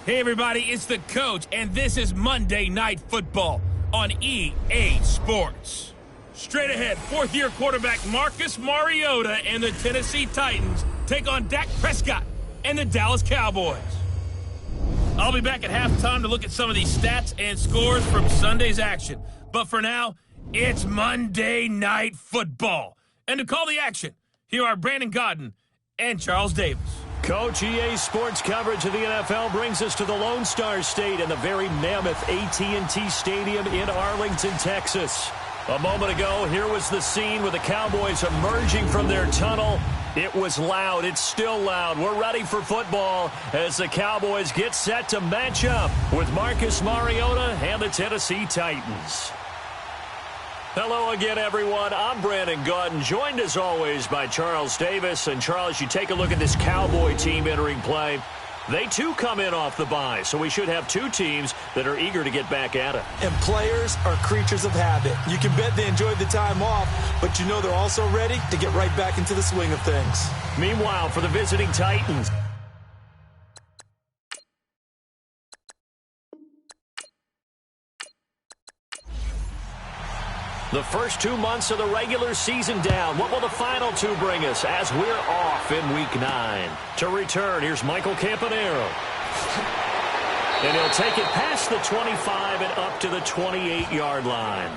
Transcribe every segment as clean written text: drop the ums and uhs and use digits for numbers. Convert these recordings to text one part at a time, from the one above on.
Hey everybody, it's the coach, and this is Monday Night Football on EA Sports. Straight ahead, fourth-year quarterback Marcus Mariota and the Tennessee Titans take on Dak Prescott and the Dallas Cowboys. I'll be back at halftime to look at some of these stats and scores from Sunday's action. But for now, it's Monday Night Football. And to call the action, here are Brandon Godden and Charles Davis. Coach, EA Sports coverage of the NFL brings us to the Lone Star State and the very mammoth AT&T Stadium in Arlington, Texas. A moment ago, here was the scene with the Cowboys emerging from their tunnel. It was loud. It's still loud. We're ready for football as the Cowboys get set to match up with Marcus Mariota and the Tennessee Titans. Hello again, everyone. I'm Brandon Godden, joined as always by Charles Davis. And Charles, you take a look at this Cowboy team entering play. They, too, come in off the bye, so we should have two teams that are eager to get back at it. And players are creatures of habit. You can bet they enjoyed the time off, but you know they're also ready to get right back into the swing of things. Meanwhile, for the visiting Titans, the first 2 months of the regular season down. What will the final two bring us as we're off in Week 9? To return, here's Michael Campanaro. And he'll take it past the 25 and up to the 28-yard line.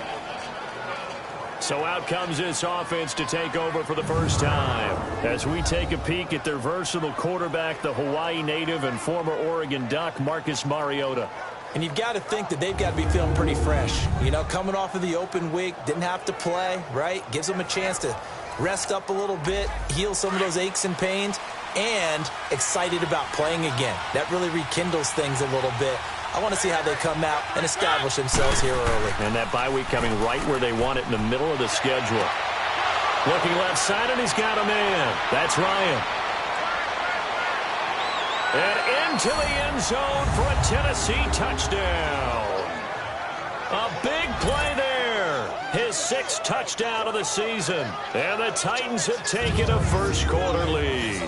So out comes this offense to take over for the first time. As we take a peek at their versatile quarterback, the Hawaii native and former Oregon Duck, Marcus Mariota. And you've got to think that they've got to be feeling pretty fresh. You know, coming off of the open week, didn't have to play, right? Gives them a chance to rest up a little bit, heal some of those aches and pains, and excited about playing again. That really rekindles things a little bit. I want to see how they come out and establish themselves here early. And that bye week coming right where they want it, in the middle of the schedule. Looking left side, and he's got a man. That's Ryan. And into the end zone for a Tennessee touchdown. A big play there. His sixth touchdown of the season. And the Titans have taken a first-quarter lead.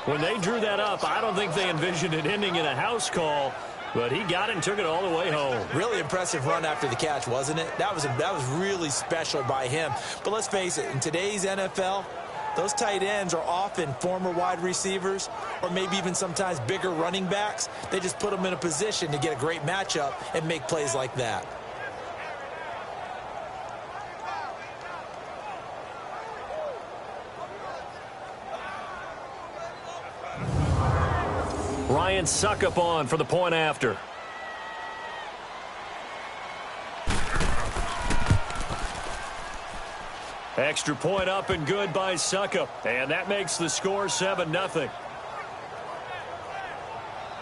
When they drew that up, I don't think they envisioned it ending in a house call, but he got it and took it all the way home. Really impressive run after the catch, wasn't it? That was really special by him. But let's face it, in today's NFL, those tight ends are often former wide receivers or maybe even sometimes bigger running backs. They just put them in a position to get a great matchup and make plays like that. Ryan Suckup on for the point after. Extra point up and good by Suckup. And that makes the score 7-0.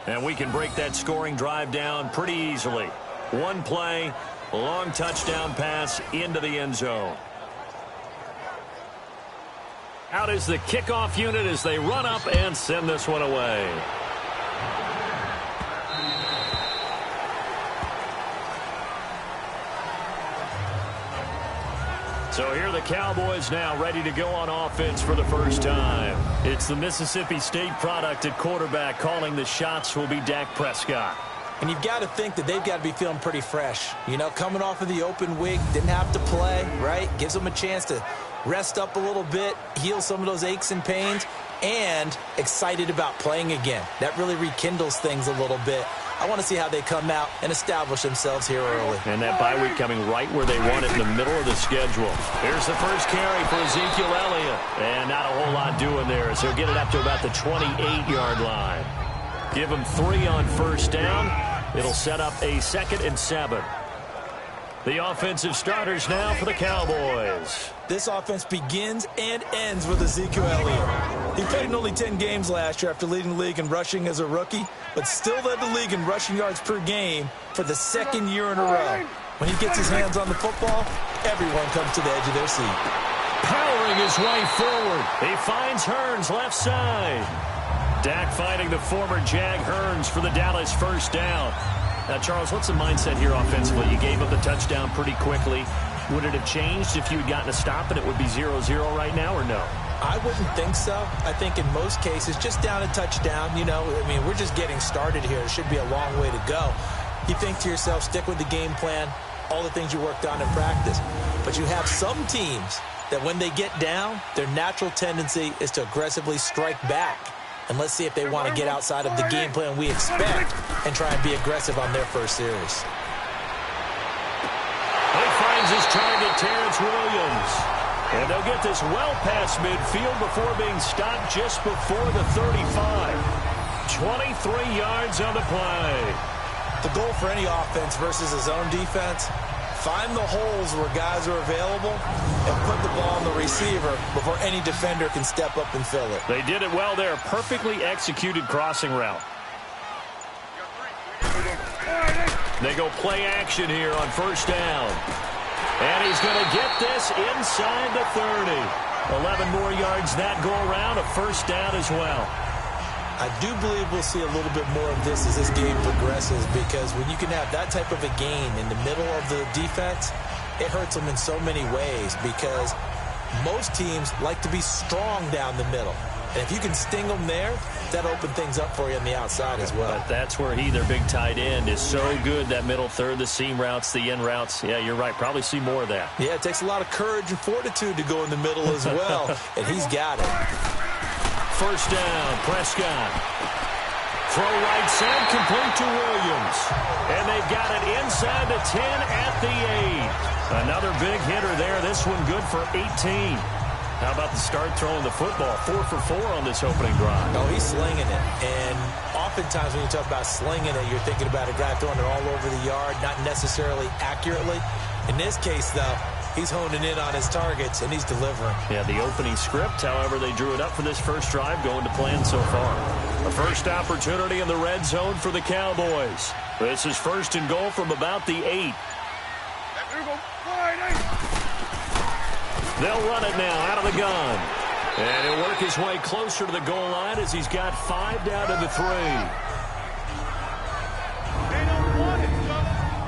And we can break that scoring drive down pretty easily. One play, long touchdown pass into the end zone. Out is the kickoff unit as they run up and send this one away. So here are the Cowboys now ready to go on offense for the first time. It's the Mississippi State product at quarterback. Calling the shots will be Dak Prescott. And you've got to think that they've got to be feeling pretty fresh. You know, coming off of the open week, didn't have to play, right? Gives them a chance to rest up a little bit, heal some of those aches and pains, and excited about playing again. That really rekindles things a little bit. I want to see how they come out and establish themselves here early. And that bye week coming right where they want it, in the middle of the schedule. Here's the first carry for Ezekiel Elliott. And not a whole lot doing there, so he'll get it up to about the 28-yard line. Give him 3 on first down. It'll set up a 2nd and 7. The offensive starters now for the Cowboys. This offense begins and ends with Ezekiel Elliott. He played in only 10 games last year after leading the league in rushing as a rookie, but still led the league in rushing yards per game for the 2nd year in a row. When he gets his hands on the football, everyone comes to the edge of their seat. Powering his way forward. He finds Hearns left side. Dak fighting the former Jag Hearns for the Dallas first down. Now, Charles, what's the mindset here offensively? You gave up the touchdown pretty quickly. Would it have changed if you had gotten a stop and it would be 0-0 right now, or no? I wouldn't think so. I think in most cases, just down a touchdown, we're just getting started here. It should be a long way to go. You think to yourself, stick with the game plan, all the things you worked on in practice. But you have some teams that when they get down, their natural tendency is to aggressively strike back. And let's see if they want to get outside of the game plan we expect and try and be aggressive on their first series. He finds his target, Terrence Williams. And they'll get this well past midfield before being stopped just before the 35. 23 yards on the play. The goal for any offense versus a zone defense, find the holes where guys are available and put the ball on the receiver before any defender can step up and fill it. They did it well there. Perfectly executed crossing route. They go play action here on first down. And he's going to get this inside the 30. 11 more yards that go around, a first down as well. I do believe we'll see a little bit more of this as this game progresses, because when you can have that type of a gain in the middle of the defense, it hurts them in so many ways, because most teams like to be strong down the middle. And if you can sting them there, that opens things up for you on the outside as well. But that's where their big tight end, is so good, that middle third, the seam routes, the in routes. Yeah, you're right. Probably see more of that. Yeah, it takes a lot of courage and fortitude to go in the middle as well, and he's got it. First down, Prescott. Throw right side, complete to Williams. And they've got it inside the 10 at the 8. Another big hitter there. This one good for 18. How about the start throwing the football? 4 for 4 on this opening drive. Oh, he's slinging it. And oftentimes when you talk about slinging it, you're thinking about a guy throwing it all over the yard, not necessarily accurately. In this case, though, he's honing in on his targets, and he's delivering. Yeah, the opening script, however, they drew it up for this first drive, going to plan so far. A first opportunity in the red zone for the Cowboys. This is first and goal from about the 8. They'll run it now out of the gun. And he'll work his way closer to the goal line as he's got 5 down to the 3.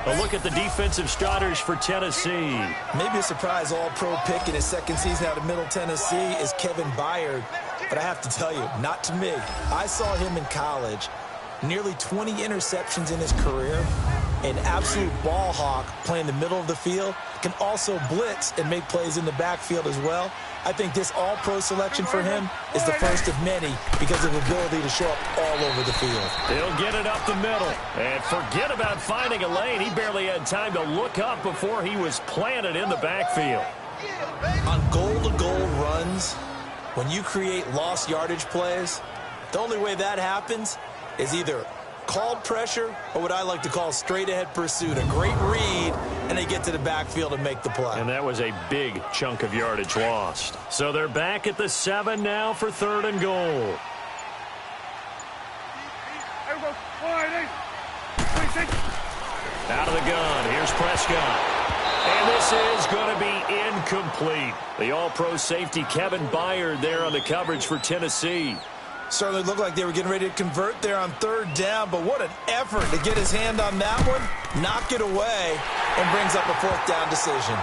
A look at the defensive starters for Tennessee. Maybe a surprise all-pro pick in his second season out of Middle Tennessee is Kevin Byard. But I have to tell you, not to me. I saw him in college. Nearly 20 interceptions in his career. An absolute ball hawk playing the middle of the field. Can also blitz and make plays in the backfield as well. I think this all-pro selection for him is the first of many because of the ability to show up all over the field. He'll get it up the middle. And forget about finding a lane. He barely had time to look up before he was planted in the backfield. On goal-to-goal runs, when you create lost yardage plays, the only way that happens is either called pressure or what I like to call straight-ahead pursuit. A great read, and they get to the backfield and make the play. And that was a big chunk of yardage lost. So they're back at the 7 now for 3rd and goal. Out of the gun, here's Prescott. And this is going to be incomplete. The all-pro safety Kevin Byard there on the coverage for Tennessee. Certainly looked like they were getting ready to convert there on 3rd down, but what an effort to get his hand on that one, knock it away, and brings up a 4th down decision.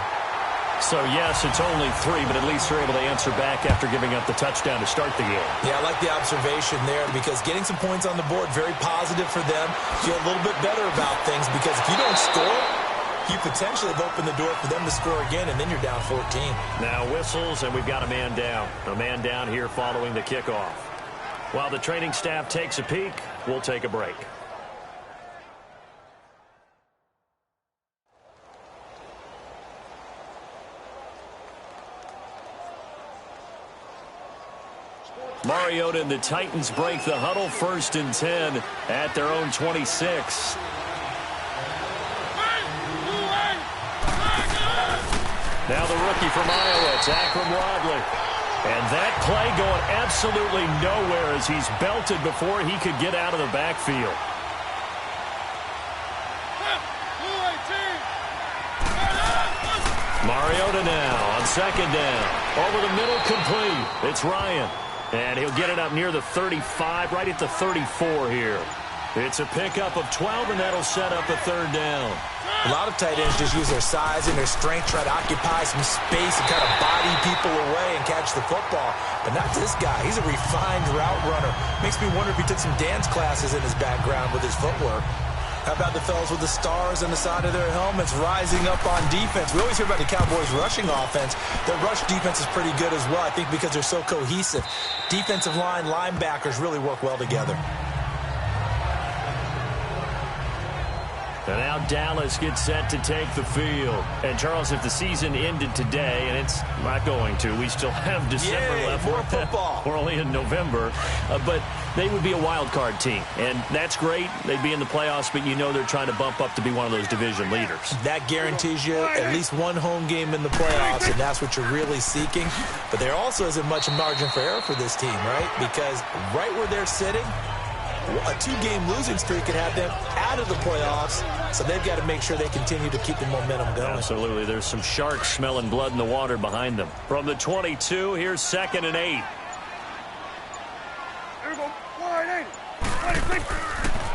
So, yes, it's only 3, but at least they're able to answer back after giving up the touchdown to start the game. Yeah, I like the observation there, because getting some points on the board, very positive for them. Feel a little bit better about things, because if you don't score, you potentially have opened the door for them to score again, and then you're down 14. Now whistles, and we've got a man down. A man down here following the kickoff. While the training staff takes a peek, we'll take a break. Mariota and the Titans break the huddle, 1st and 10 at their own 26. Now the rookie from Iowa, it's Akram Wadley. And that play going absolutely nowhere as he's belted before he could get out of the backfield. Mariota now on 2nd down. Over the middle, complete. It's Ryan. And he'll get it up near the 35, right at the 34 here. It's a pickup of 12, and that'll set up a third down. A lot of tight ends just use their size and their strength, try to occupy some space and kind of body people away and catch the football. But not this guy. He's a refined route runner. Makes me wonder if he took some dance classes in his background with his footwork. How about the fellas with the stars on the side of their helmets rising up on defense? We always hear about the Cowboys' rushing offense. Their rush defense is pretty good as well, I think, because they're so cohesive. Defensive line, linebackers really work well together. And now Dallas gets set to take the field. And, Charles, if the season ended today, and it's not going to, we still have December left. More football. We're only in November. But they would be a wild card team. And that's great. They'd be in the playoffs, but you know they're trying to bump up to be one of those division leaders. That guarantees you at least one home game in the playoffs, and that's what you're really seeking. But there also isn't much margin for error for this team, right? Because right where they're sitting, a two-game losing streak could have them out of the playoffs, so they've got to make sure they continue to keep the momentum going. Absolutely. There's some sharks smelling blood in the water behind them. From the 22, here's 2nd and 8. Here we go. Wide 80.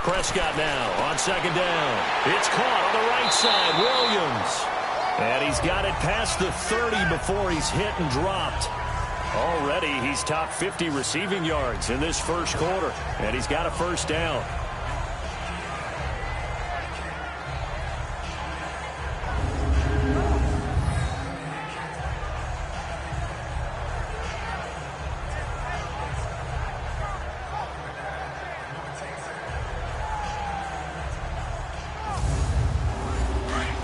Prescott now on 2nd down. It's caught on the right side. Williams. And he's got it past the 30 before he's hit and dropped. Already, he's top 50 receiving yards in this first quarter, and he's got a first down.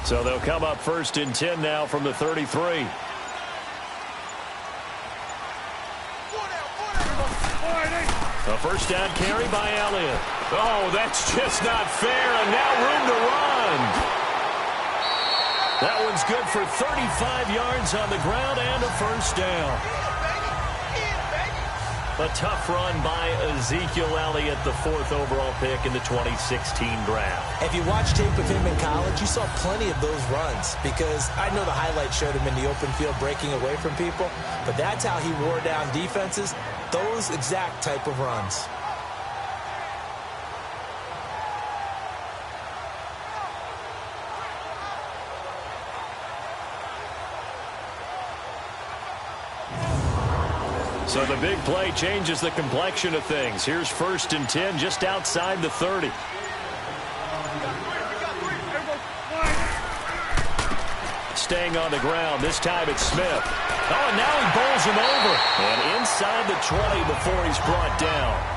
So they'll come up 1st and 10 now from the 33. A first down carry by Elliott. Oh, that's just not fair, and now room to run. That one's good for 35 yards on the ground and a first down. A tough run by Ezekiel Elliott, the 4th overall pick in the 2016 draft. If you watch tape of him in college, you saw plenty of those runs because I know the highlights showed him in the open field breaking away from people, but that's how he wore down defenses, those exact type of runs. So the big play changes the complexion of things. Here's 1st and 10 just outside the 30. Staying on the ground. This time it's Smith. Oh, and now he bowls him over. And inside the 20 before he's brought down.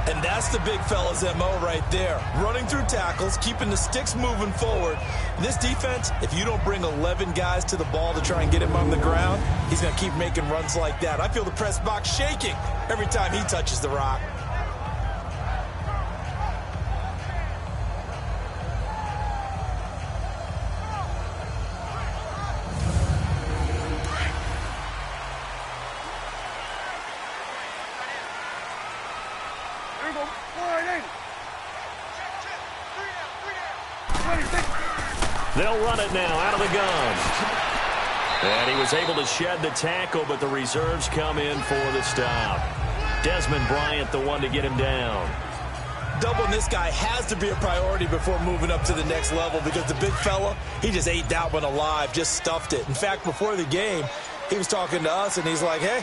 And that's the big fella's MO right there. Running through tackles, keeping the sticks moving forward. And this defense, if you don't bring 11 guys to the ball to try and get him on the ground, he's going to keep making runs like that. I feel the press box shaking every time he touches the rock. They'll run it now out of the gun. And he was able to shed the tackle, but the reserves come in for the stop. Desmond Bryant, the one to get him down. Doubling this guy has to be a priority before moving up to the next level because the big fella, he just ate that one alive, just stuffed it. In fact, before the game, he was talking to us, and he's like, hey,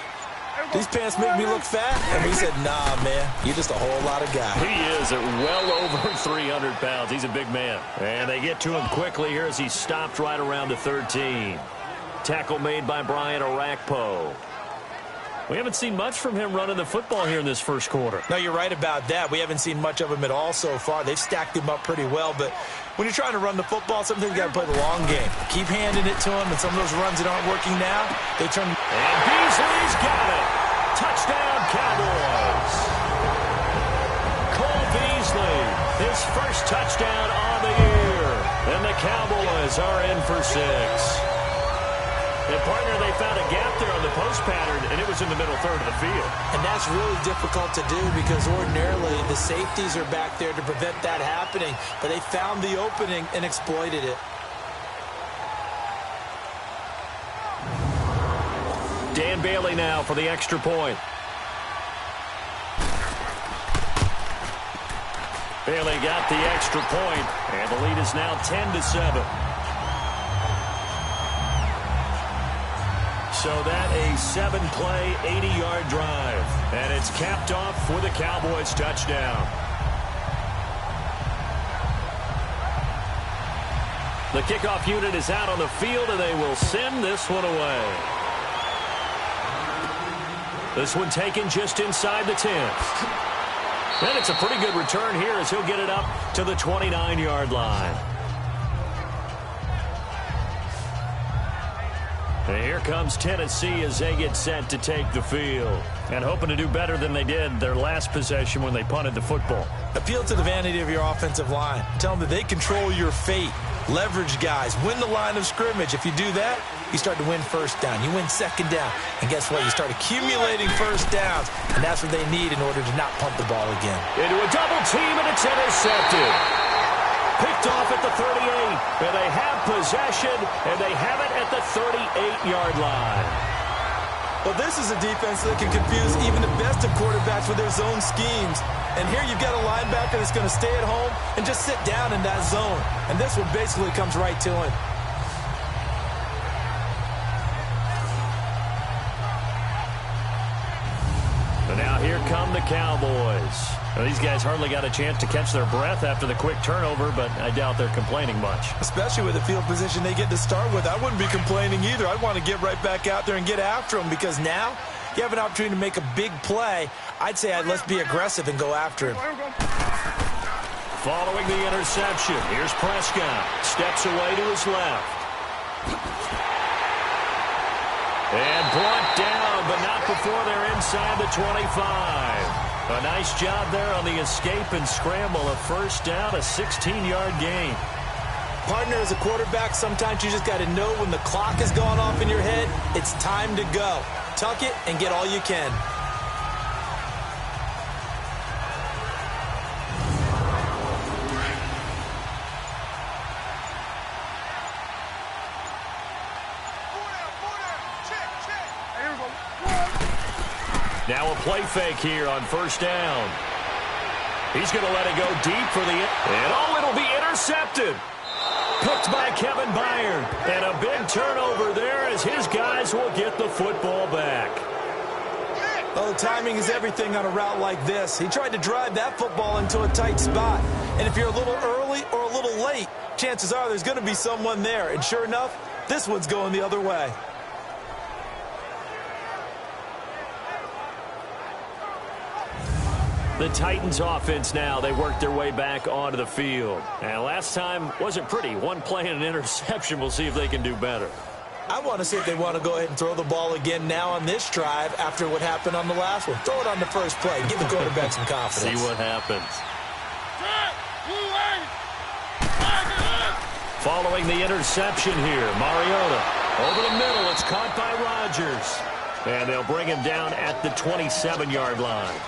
these pants make me look fat. And we said, nah, man, you're just a whole lot of guy. He is at well over 300 pounds. He's a big man. And they get to him quickly here as he stopped right around the 13. Tackle made by Brian Orakpo. We haven't seen much from him running the football here in this first quarter. No, you're right about that. We haven't seen much of him at all so far. They've stacked him up pretty well, but when you're trying to run the football, sometimes you got to play the long game. Keep handing it to him, and some of those runs that aren't working now, they turn. And Beasley's got it. Touchdown, Cowboys. Cole Beasley, his first touchdown on the year. And the Cowboys are in for 6. And, partner, they found a gap there on the post pattern, and it was in the middle third of the field. And that's really difficult to do because ordinarily the safeties are back there to prevent that happening. But they found the opening and exploited it. Dan Bailey now for the extra point. Bailey got the extra point, and the lead is now 10-7. So that a 7-play, 80-yard drive. And it's capped off with a Cowboys touchdown. The kickoff unit is out on the field, and they will send this one away. This one taken just inside the 10. And it's a pretty good return here as he'll get it up to the 29-yard line. And here comes Tennessee as they get set to take the field. And hoping to do better than they did their last possession when they punted the football. Appeal to the vanity of your offensive line. Tell them that they control your fate. Leverage guys. Win the line of scrimmage. If you do that, you start to win first down. You win second down. And guess what? You start accumulating first downs. And that's what they need in order to not punt the ball again. Into a double team, and it's intercepted. Picked off at the 38. And they have possession, and they have it at the 38-yard line. Well, this is a defense that can confuse even the best of quarterbacks with their zone schemes. And here you've got a linebacker that's going to stay at home and just sit down in that zone. And this one basically comes right to him. And now here come the Cowboys. Now, these guys hardly got a chance to catch their breath after the quick turnover, but I doubt they're complaining much. Especially with the field position they get to start with. I wouldn't be complaining either. I'd want to get right back out there and get after them because now you have an opportunity to make a big play. I'd say let's be aggressive and go after him. Following the interception, here's Prescott. Steps away to his left. And brought down, but not before they're inside the 25. A nice job there on the escape and scramble. A first down, a 16-yard gain. Partner, as a quarterback, sometimes you just got to know when the clock has gone off in your head, it's time to go. Tuck it and get all you can. Now a play fake here on first down. He's going to let it go deep for the... And it'll be intercepted. Picked by Kevin Byard. And a big turnover there as his guys will get the football back. Well, the timing is everything on a route like this. He tried to drive that football into a tight spot. And if you're a little early or a little late, chances are there's going to be someone there. And sure enough, this one's going the other way. The Titans offense now, they worked their way back onto the field. And last time wasn't pretty. One play and an interception. We'll see if they can do better. I want to see if they want to go ahead and throw the ball again now on this drive after what happened on the last one. Throw it on the first play. Give the quarterback some confidence. See what happens. Following the interception here, Mariota. Over the middle, it's caught by Rodgers. And they'll bring him down at the 27-yard line.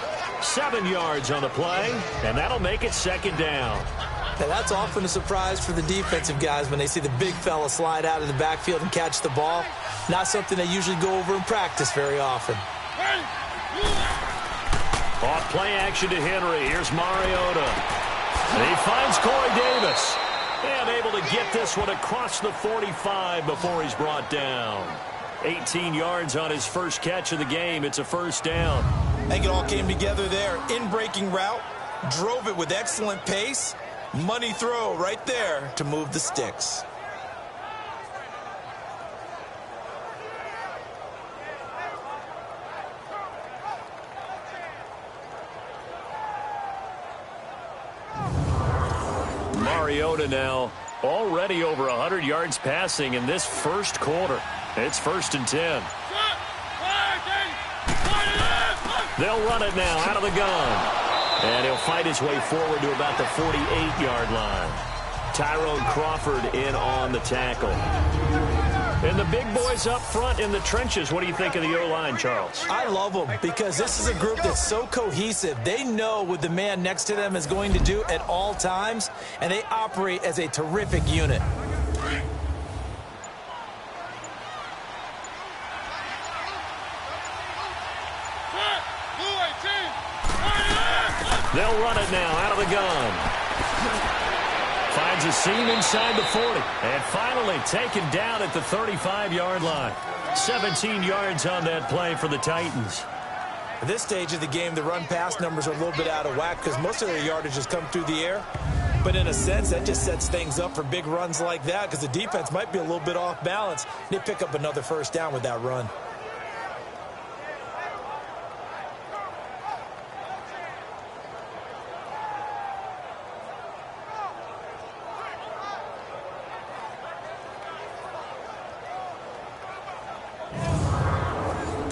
7 yards on the play, and that'll make it second down. Now, that's often a surprise for the defensive guys when they see the big fella slide out of the backfield and catch the ball. Not something they usually go over in practice very often. Off play action to Henry. Here's Mariota. And he finds Corey Davis. And able to get this one across the 45 before he's brought down. 18 yards on his first catch of the game. It's a first down. I think it all came together there. In-breaking route, drove it with excellent pace. Money throw right there to move the sticks. Mariota now already over 100 yards passing in this first quarter. It's first and 10. They'll run it now out of the gun. And he'll fight his way forward to about the 48-yard line. Tyrone Crawford in on the tackle. And the big boys up front in the trenches. What do you think of the O-line, Charles? I love them because this is a group that's so cohesive. They know what the man next to them is going to do at all times, and they operate as a terrific unit. They'll run it now out of the gun. Finds a seam inside the 40. And finally taken down at the 35-yard line. 17 yards on that play for the Titans. At this stage of the game, the run-pass numbers are a little bit out of whack because most of their yardage has come through the air. But in a sense, that just sets things up for big runs like that because the defense might be a little bit off balance. They pick up another first down with that run.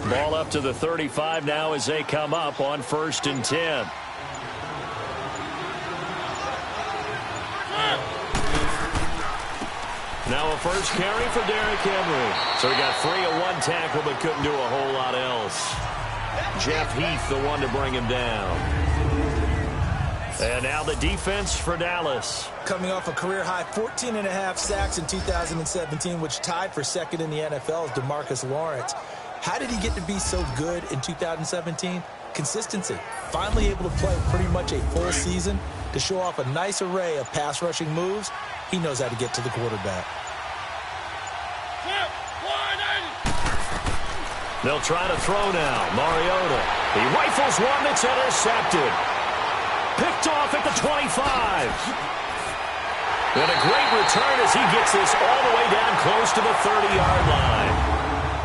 Ball up to the 35 now as they come up on 1st and 10. Now a first carry for Derrick Henry. So he got 3 at 1 tackle but couldn't do a whole lot else. Jeff Heath the one to bring him down. And now the defense for Dallas. Coming off a career-high 14.5 sacks in 2017, which tied for second in the NFL is DeMarcus Lawrence. How did he get to be so good in 2017? Consistency. Finally able to play pretty much a full season to show off a nice array of pass-rushing moves. He knows how to get to the quarterback. They'll try to throw now. Mariota. He rifles one that's intercepted. Picked off at the 25. And a great return as he gets this all the way down close to the 30-yard line.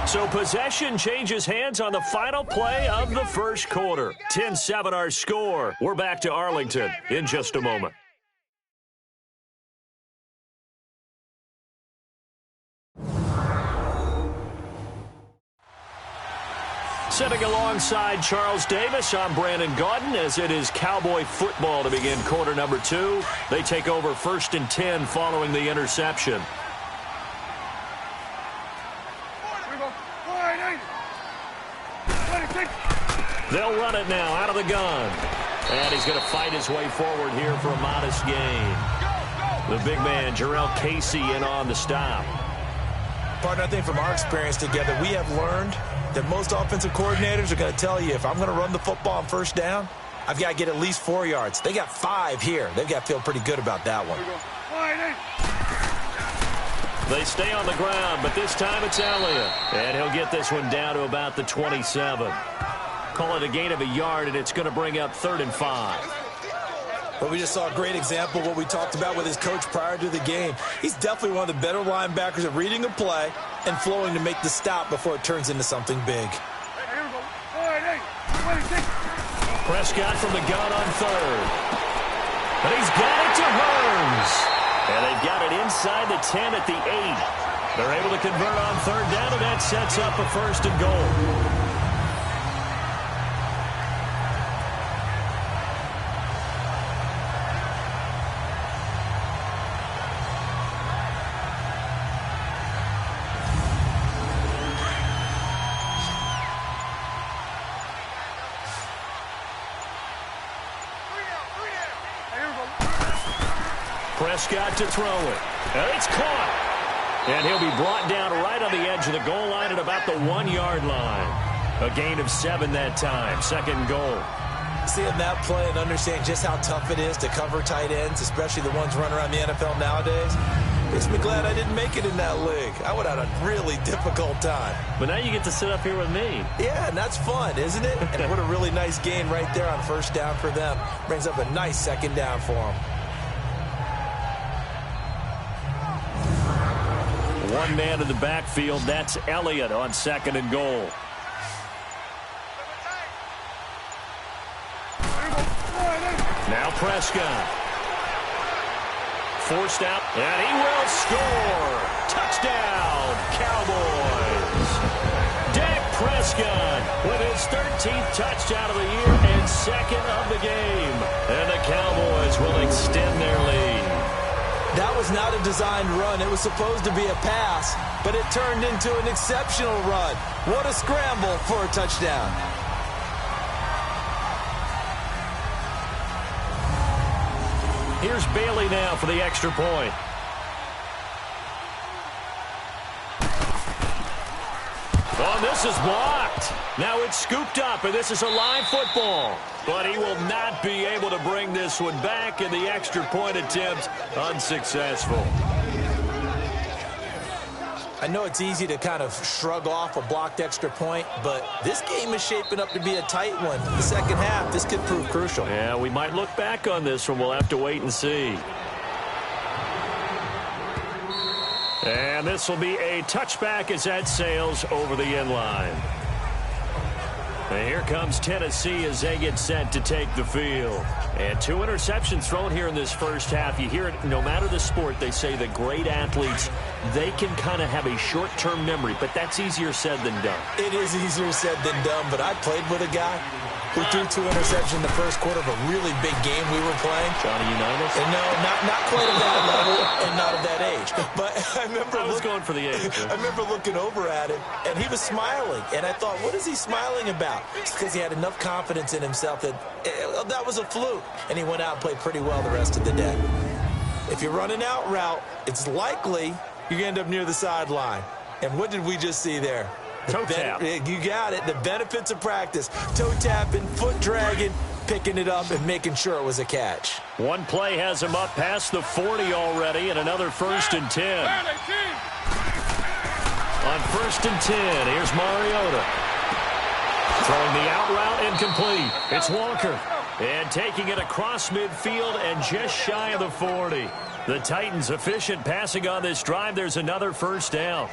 So possession changes hands on the final play of the first quarter. 10-7 our score. We're back to Arlington in just a moment. Sitting alongside Charles Davis, I'm Brandon Gaudin as it is Cowboy football to begin quarter number 2. They take over 1st and 10 following the interception. They'll run it now out of the gun. And he's going to fight his way forward here for a modest gain. The big man, Jarrell Casey, in on the stop. Partner, I think from our experience together, we have learned that most offensive coordinators are going to tell you, if I'm going to run the football on first down, I've got to get at least 4 yards. They got 5 here. They've got to feel pretty good about that one. They stay on the ground, but this time it's Elliott. And he'll get this one down to about the 27. Call it a gain of a yard, and it's going to bring up 3rd and 5. But we just saw a great example of what we talked about with his coach prior to the game. He's definitely one of the better linebackers at reading a play and flowing to make the stop before it turns into something big. Prescott from the gun on 3rd. And he's got it to Hearns. And they've got it inside the 10 at the 8. They're able to convert on 3rd down, and that sets up a 1st and goal. Prescott to throw it. And it's caught. And he'll be brought down right on the edge of the goal line at about the 1-yard line. A gain of 7 that time. 2nd goal. Seeing that play and understand just how tough it is to cover tight ends, especially the ones running around the NFL nowadays, makes me glad I didn't make it in that league. I would have had a really difficult time. But now you get to sit up here with me. Yeah, and that's fun, isn't it? And what a really nice gain right there on 1st down for them. Brings up a nice 2nd down for them. One man in the backfield. That's Elliott on 2nd and goal. Now Prescott. Forced out, and he will score. Touchdown, Cowboys. Dak Prescott with his 13th touchdown of the year and 2nd of the game. And the Cowboys will extend their lead. That was not a designed run. It was supposed to be a pass, but it turned into an exceptional run. What a scramble for a touchdown. Here's Bailey now for the extra point. Oh, this is blocked. Now it's scooped up, and this is a live football. But he will not be able to bring this one back, and the extra point attempt unsuccessful. I know it's easy to kind of shrug off a blocked extra point, but this game is shaping up to be a tight one. The second half, this could prove crucial. Yeah, we might look back on this one. We'll have to wait and see. And this will be a touchback as that sails over the end line. And here comes Tennessee as they get set to take the field. And 2 interceptions thrown here in this first half. You hear it no matter the sport. They say the great athletes, they can kind of have a short-term memory, but that's easier said than done. It is easier said than done, but I played with a guy who threw 2 interceptions in the first quarter of a really big game we were playing. Johnny Unitas? And no, not quite at that level and not at that age. But I remember I was going for the age. I remember looking over at him, and he was smiling. And I thought, what is he smiling about? It's because he had enough confidence in himself that that was a fluke. And he went out and played pretty well the rest of the day. If you're running out route, it's likely you're going to end up near the sideline. And what did we just see there? Toe tap. You got it. The benefits of practice. Toe tapping, foot dragging, picking it up, and making sure it was a catch. One play has him up past the 40 already, and another 1st and 10. On 1st and 10, here's Mariota. Throwing the out route incomplete. It's Walker. And taking it across midfield and just shy of the 40. The Titans efficient passing on this drive. There's another 1st down.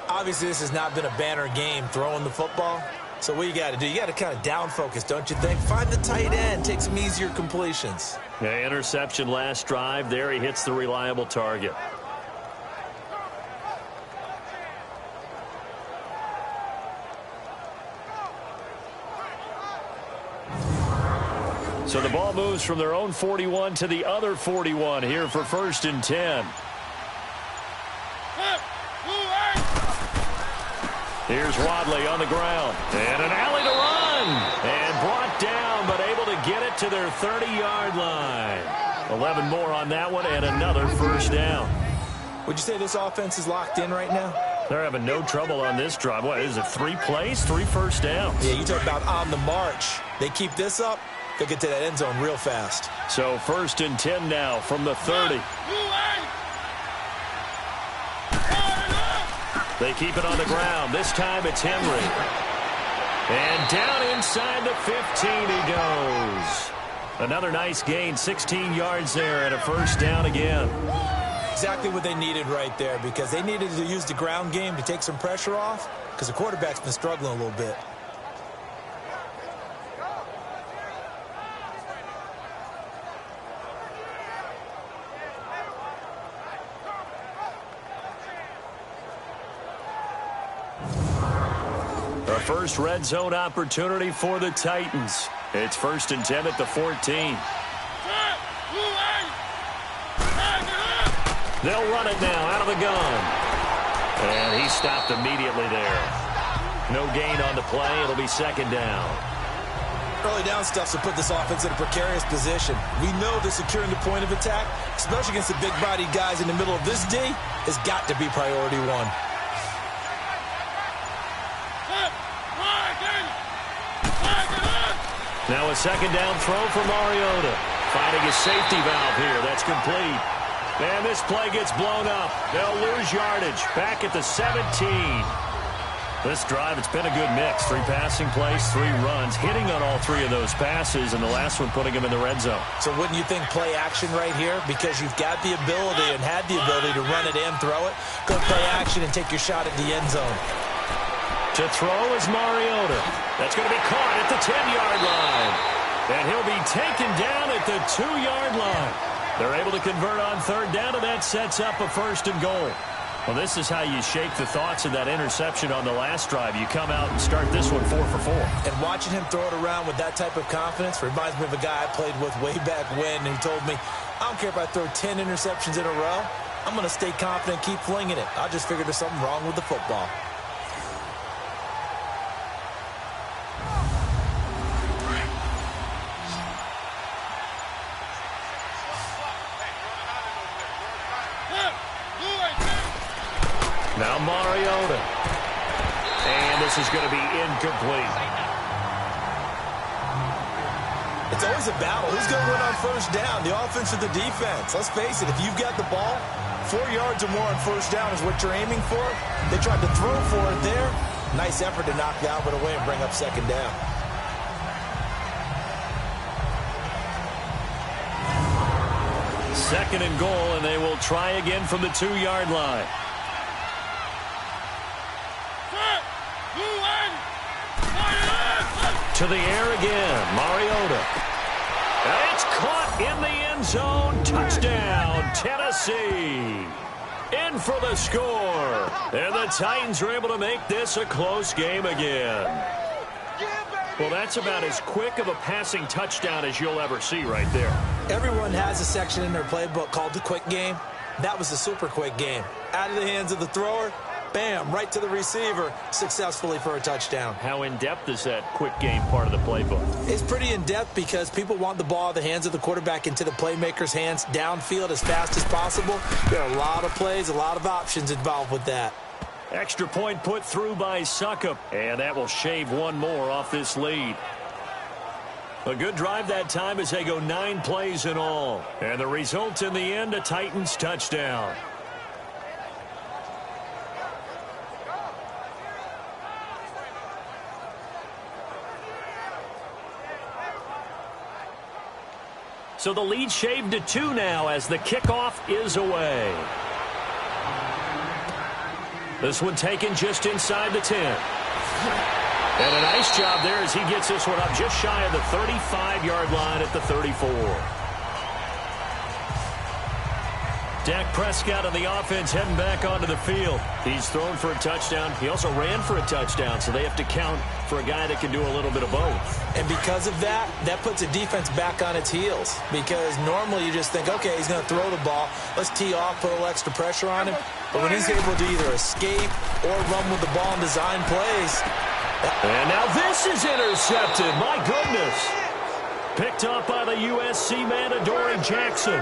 Obviously, this has not been a banner game throwing the football. So what you got to do, you got to kind of down focus, don't you think? Find the tight end, take some easier completions. Yeah, interception last drive. There he hits the reliable target. So the ball moves from their own 41 to the other 41 here for 1st and 10. Here's Wadley on the ground. And an alley to run. And brought down, but able to get it to their 30-yard line. 11 more on that one, and another 1st down. Would you say this offense is locked in right now? They're having no trouble on this drive. What is it, 3 plays, 3 1st downs? Yeah, you talk about on the march. They keep this up, they'll get to that end zone real fast. So 1st and 10 now from the 30. They keep it on the ground. This time it's Henry. And down inside the 15 he goes. Another nice gain, 16 yards there and a 1st down again. Exactly what they needed right there, because they needed to use the ground game to take some pressure off, because the quarterback's been struggling a little bit. A first red zone opportunity for the Titans. It's 1st and 10 at the 14. They'll run it now out of the gun. And he stopped immediately there. No gain on the play. It'll be 2nd down. Early down stuff to put this offense in a precarious position. We know that securing the point of attack, especially against the big-bodied guys in the middle of this D, has got to be priority 1. Now a 2nd down throw for Mariota. Finding a safety valve here. That's complete. And this play gets blown up. They'll lose yardage. Back at the 17. This drive, it's been a good mix. 3 passing plays, 3 runs. Hitting on all 3 of those passes, and the last one putting him in the red zone. So wouldn't you think play action right here? Because you've got the ability and had the ability to run it and throw it. Go play action and take your shot at the end zone. To throw is Mariota. That's going to be caught at the 10-yard line. And he'll be taken down at the 2-yard line. They're able to convert on 3rd down, and that sets up a 1st and goal. Well, this is how you shake the thoughts of that interception on the last drive. You come out and start this one 4 for 4. And watching him throw it around with that type of confidence reminds me of a guy I played with way back when who told me, I don't care if I throw 10 interceptions in a row. I'm going to stay confident, keep flinging it. I just figured there's something wrong with the football. Now Mariota. And pass is going to be incomplete. It's always a battle. Who's going to win on first down, the offense or the defense? Let's face it, if you've got the ball, 4 yards or more on first down is what you're aiming for. They tried to throw for it there. Nice effort to knock that one away and bring up second down. Second and goal, and they will try again from the 2-yard line. To the air again, Mariota. And it's caught in the end zone. Touchdown, Tennessee. In for the score. And the Titans are able to make this a close game again. Well, that's about as quick of a passing touchdown as you'll ever see right there. Everyone has a section in their playbook called the quick game. That was a super quick game. Out of the hands of the thrower, bam, right to the receiver, successfully for a touchdown. How in-depth is that quick game part of the playbook? It's pretty in-depth because people want the ball out of the hands of the quarterback into the playmaker's hands downfield as fast as possible. There are a lot of plays, a lot of options involved with that. Extra point put through by Suckup, and that will shave one more off this lead. A good drive that time as they go 9 plays in all. And the result in the end, a Titans touchdown. So the lead shaved to 2 now as the kickoff is away. This one taken just inside the 10. And a nice job there as he gets this one up just shy of the 35-yard line at the 34. Dak Prescott and the offense heading back onto the field. He's thrown for a touchdown. He also ran for a touchdown, so they have to count for a guy that can do a little bit of both. And because of that, that puts a defense back on its heels. Because normally you just think, okay, he's going to throw the ball. Let's tee off, put a little extra pressure on him. But when he's able to either escape or run with the ball and design plays. And now this is intercepted. My goodness. Picked up by the USC man, Adoree Jackson.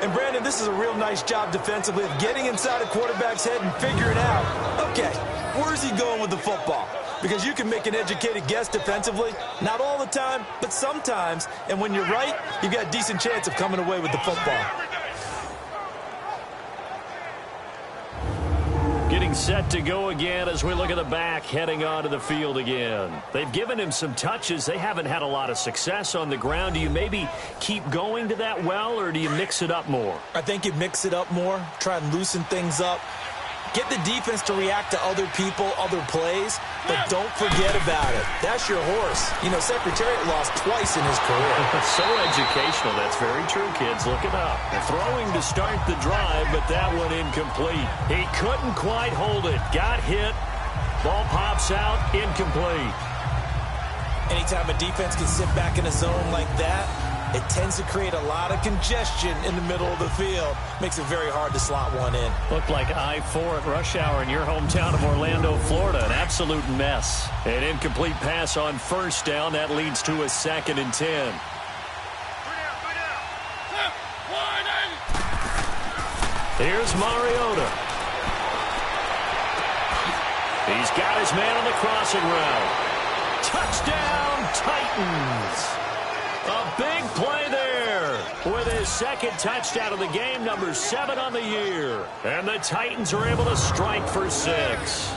And, Brandon, this is a real nice job defensively of getting inside a quarterback's head and figuring out, okay, where's he going with the football? Because you can make an educated guess defensively, not all the time, but sometimes. And when you're right, you've got a decent chance of coming away with the football. Getting set to go again as we look at the back heading onto the field again. They've given him some touches. They haven't had a lot of success on the ground. Do you maybe keep going to that well, or do you mix it up more? I think you mix it up more, try and loosen things up. Get the defense to react to other people, other plays, but don't forget about it. That's your horse. You know, Secretariat lost twice in his career. So educational. That's very true, kids. Look it up. Throwing to start the drive, but that one incomplete. He couldn't quite hold it. Got hit. Ball pops out. Incomplete. Anytime a defense can sit back in a zone like that, it tends to create a lot of congestion in the middle of the field. Makes it very hard to slot one in. Looked like I-4 at rush hour in your hometown of Orlando, Florida. An absolute mess. An incomplete pass on first down. That leads to a 2nd and 10. Here's Mariota. He's got his man on the crossing route. Touchdown, Titans. A big play there with his 2nd touchdown of the game, number 7 on the year. And the Titans are able to strike for 6.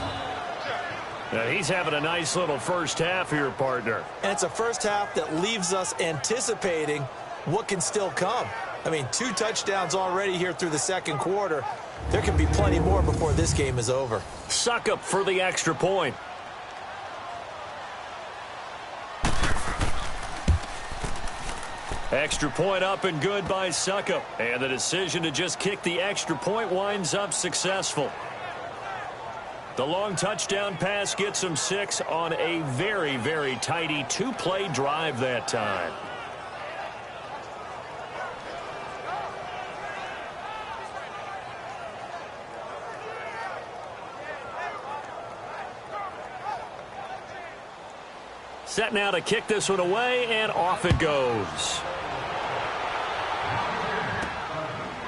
Now he's having a nice little first half here, partner. And it's a first half that leaves us anticipating what can still come. I mean, 2 touchdowns already here through the 2nd quarter. There can be plenty more before this game is over. Suckup for the extra point. Extra point up and good by Suckup. And the decision to just kick the extra point winds up successful. The long touchdown pass gets him 6 on a very, very tidy 2-play drive that time. Set now to kick this one away, and off it goes.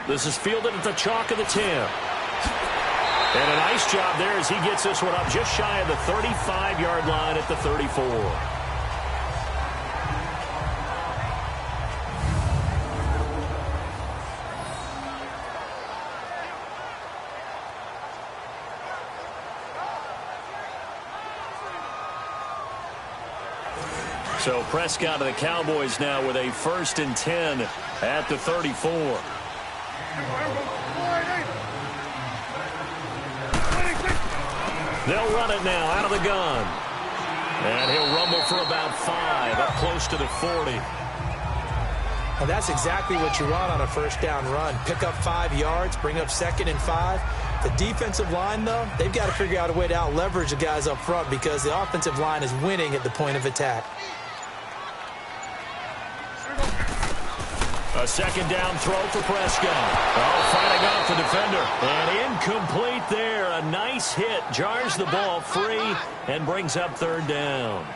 This is fielded at the chalk of the 10. And a nice job there as he gets this one up just shy of the 35-yard line at the 34. So Prescott of the Cowboys now with a 1st and 10 at the 34. They'll run it now out of the gun. And he'll rumble for about 5 up close to the 40. Well, that's exactly what you want on a first down run. Pick up 5 yards, bring up 2nd and 5. The defensive line, though, they've got to figure out a way to out-leverage the guys up front because the offensive line is winning at the point of attack. A 2nd down throw for Prescott. Oh, fighting off the defender. And incomplete there. A nice hit. Jars the ball free and brings up 3rd down.